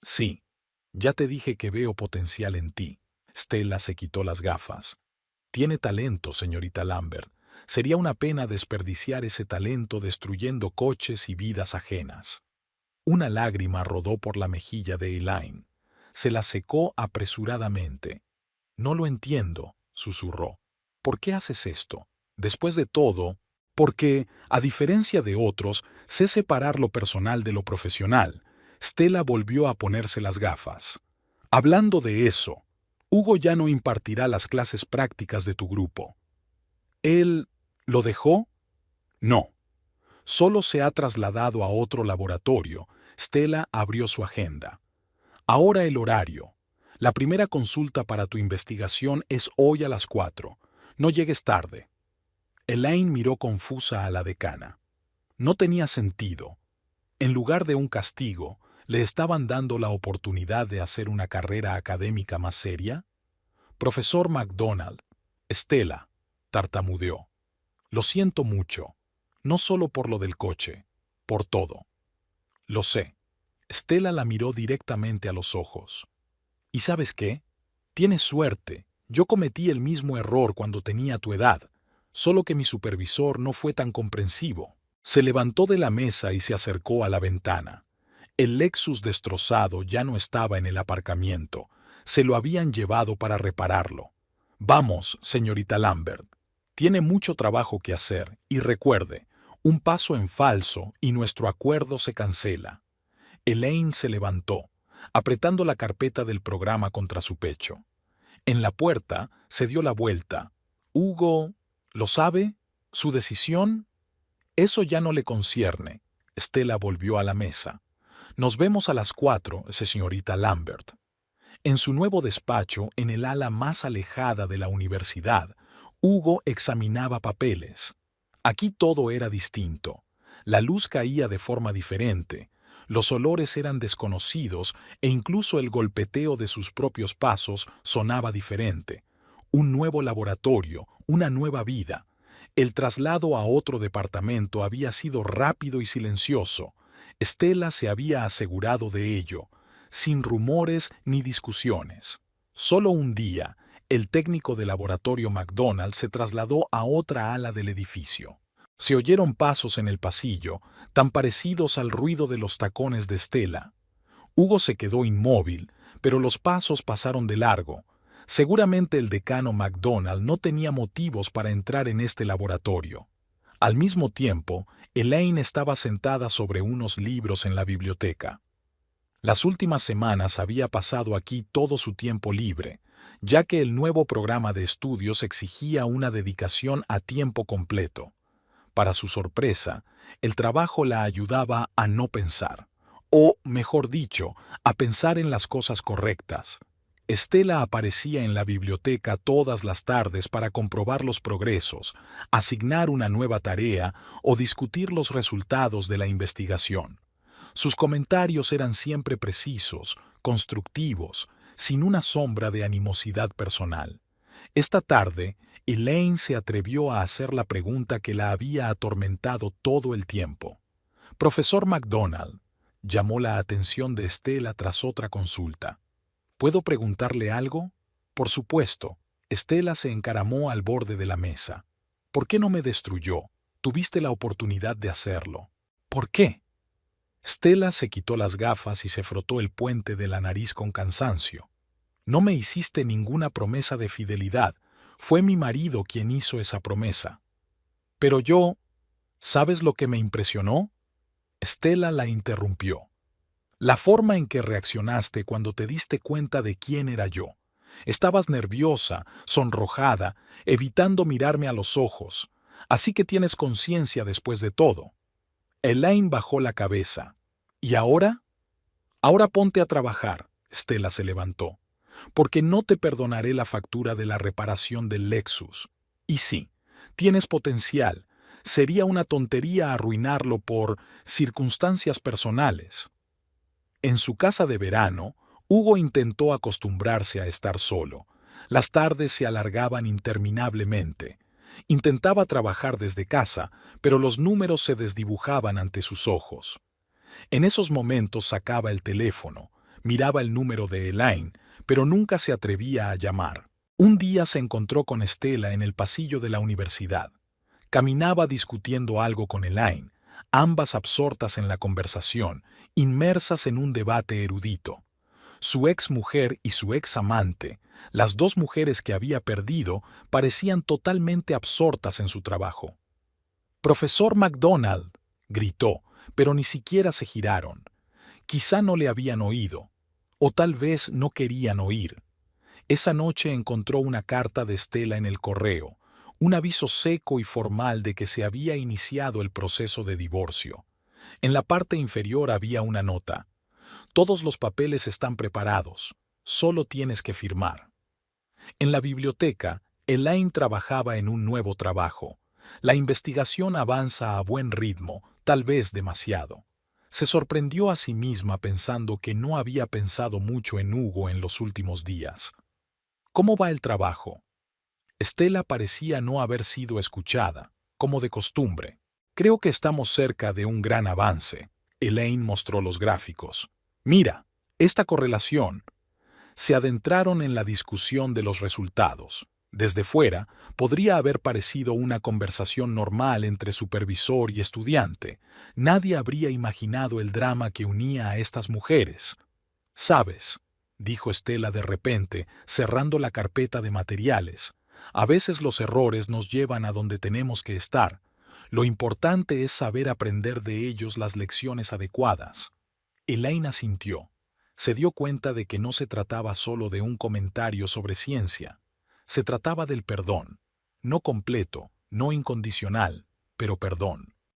Sí, ya te dije que veo potencial en ti. Stella se quitó las gafas. Tiene talento, señorita Lambert. Sería una pena desperdiciar ese talento destruyendo coches y vidas ajenas. Una lágrima rodó por la mejilla de Elaine. Se la secó apresuradamente. No lo entiendo, susurró. ¿Por qué haces esto? Después de todo, porque, a diferencia de otros, sé separar lo personal de lo profesional. Stella volvió a ponerse las gafas. Hablando de eso, Hugo ya no impartirá las clases prácticas de tu grupo. ¿Él lo dejó? No. Solo se ha trasladado a otro laboratorio. Stella abrió su agenda. Ahora el horario. La primera consulta para tu investigación es hoy a las 4. No llegues tarde. Elaine miró confusa a la decana. No tenía sentido. En lugar de un castigo, ¿le estaban dando la oportunidad de hacer una carrera académica más seria? Profesor McDonald, Stella, tartamudeó. Lo siento mucho. No solo por lo del coche, por todo. Lo sé. Stella la miró directamente a los ojos. ¿Y sabes qué? Tienes suerte. Yo cometí el mismo error cuando tenía tu edad, solo que mi supervisor no fue tan comprensivo. Se levantó de la mesa y se acercó a la ventana. El Lexus destrozado ya no estaba en el aparcamiento. Se lo habían llevado para repararlo. Vamos, señorita Lambert. Tiene mucho trabajo que hacer y recuerde, un paso en falso y nuestro acuerdo se cancela. Elaine se levantó, apretando la carpeta del programa contra su pecho. En la puerta se dio la vuelta. Hugo, ¿lo sabe? ¿Su decisión? Eso ya no le concierne. Stella volvió a la mesa. Nos vemos a las 4, señorita Lambert. En su nuevo despacho, en el ala más alejada de la universidad, Hugo examinaba papeles. Aquí todo era distinto. La luz caía de forma diferente. Los olores eran desconocidos e incluso el golpeteo de sus propios pasos sonaba diferente. Un nuevo laboratorio, una nueva vida. El traslado a otro departamento había sido rápido y silencioso. Stella se había asegurado de ello, sin rumores ni discusiones. Solo un día, el técnico del laboratorio McDonald se trasladó a otra ala del edificio. Se oyeron pasos en el pasillo, tan parecidos al ruido de los tacones de Stella. Hugo se quedó inmóvil, pero los pasos pasaron de largo. Seguramente el decano McDonald no tenía motivos para entrar en este laboratorio. Al mismo tiempo, Elaine estaba sentada sobre unos libros en la biblioteca. Las últimas semanas había pasado aquí todo su tiempo libre, ya que el nuevo programa de estudios exigía una dedicación a tiempo completo. Para su sorpresa, el trabajo la ayudaba a no pensar, o, mejor dicho, a pensar en las cosas correctas. Stella aparecía en la biblioteca todas las tardes para comprobar los progresos, asignar una nueva tarea o discutir los resultados de la investigación. Sus comentarios eran siempre precisos, constructivos, sin una sombra de animosidad personal. Esta tarde, Elaine se atrevió a hacer la pregunta que la había atormentado todo el tiempo. «Profesor McDonald», llamó la atención de Stella tras otra consulta. «¿Puedo preguntarle algo?» «Por supuesto». Stella se encaramó al borde de la mesa. «¿Por qué no me destruyó? Tuviste la oportunidad de hacerlo». «¿Por qué?» Stella se quitó las gafas y se frotó el puente de la nariz con cansancio. «No me hiciste ninguna promesa de fidelidad. Fue mi marido quien hizo esa promesa». «Pero yo...» ¿Sabes lo que me impresionó? Stella la interrumpió. La forma en que reaccionaste cuando te diste cuenta de quién era yo. Estabas nerviosa, sonrojada, evitando mirarme a los ojos. Así que tienes conciencia después de todo. Elaine bajó la cabeza. ¿Y ahora? Ahora ponte a trabajar. Stella se levantó. Porque no te perdonaré la factura de la reparación del Lexus. Y sí, tienes potencial. Sería una tontería arruinarlo por circunstancias personales. En su casa de verano, Hugo intentó acostumbrarse a estar solo. Las tardes se alargaban interminablemente. Intentaba trabajar desde casa, pero los números se desdibujaban ante sus ojos. En esos momentos sacaba el teléfono, miraba el número de Elaine, pero nunca se atrevía a llamar. Un día se encontró con Stella en el pasillo de la universidad. Caminaba discutiendo algo con Elaine, ambas absortas en la conversación, inmersas en un debate erudito. Su ex mujer y su ex amante, las dos mujeres que había perdido, parecían totalmente absortas en su trabajo. «Profesor McDonald», gritó, pero ni siquiera se giraron. Quizá no le habían oído, o tal vez no querían oír. Esa noche encontró una carta de Stella en el correo, un aviso seco y formal de que se había iniciado el proceso de divorcio. En la parte inferior había una nota. Todos los papeles están preparados, solo tienes que firmar. En la biblioteca, Elaine trabajaba en un nuevo trabajo. La investigación avanza a buen ritmo, tal vez demasiado. Se sorprendió a sí misma pensando que no había pensado mucho en Hugo en los últimos días. ¿Cómo va el trabajo? Stella parecía no haber sido escuchada, como de costumbre. Creo que estamos cerca de un gran avance. Elaine mostró los gráficos. Mira, esta correlación. Se adentraron en la discusión de los resultados. Desde fuera, podría haber parecido una conversación normal entre supervisor y estudiante. Nadie habría imaginado el drama que unía a estas mujeres. «¿Sabes?», dijo Stella de repente, cerrando la carpeta de materiales. «A veces los errores nos llevan a donde tenemos que estar. Lo importante es saber aprender de ellos las lecciones adecuadas». Elaine asintió. Se dio cuenta de que no se trataba solo de un comentario sobre ciencia. Se trataba del perdón. No completo, no incondicional, pero perdón.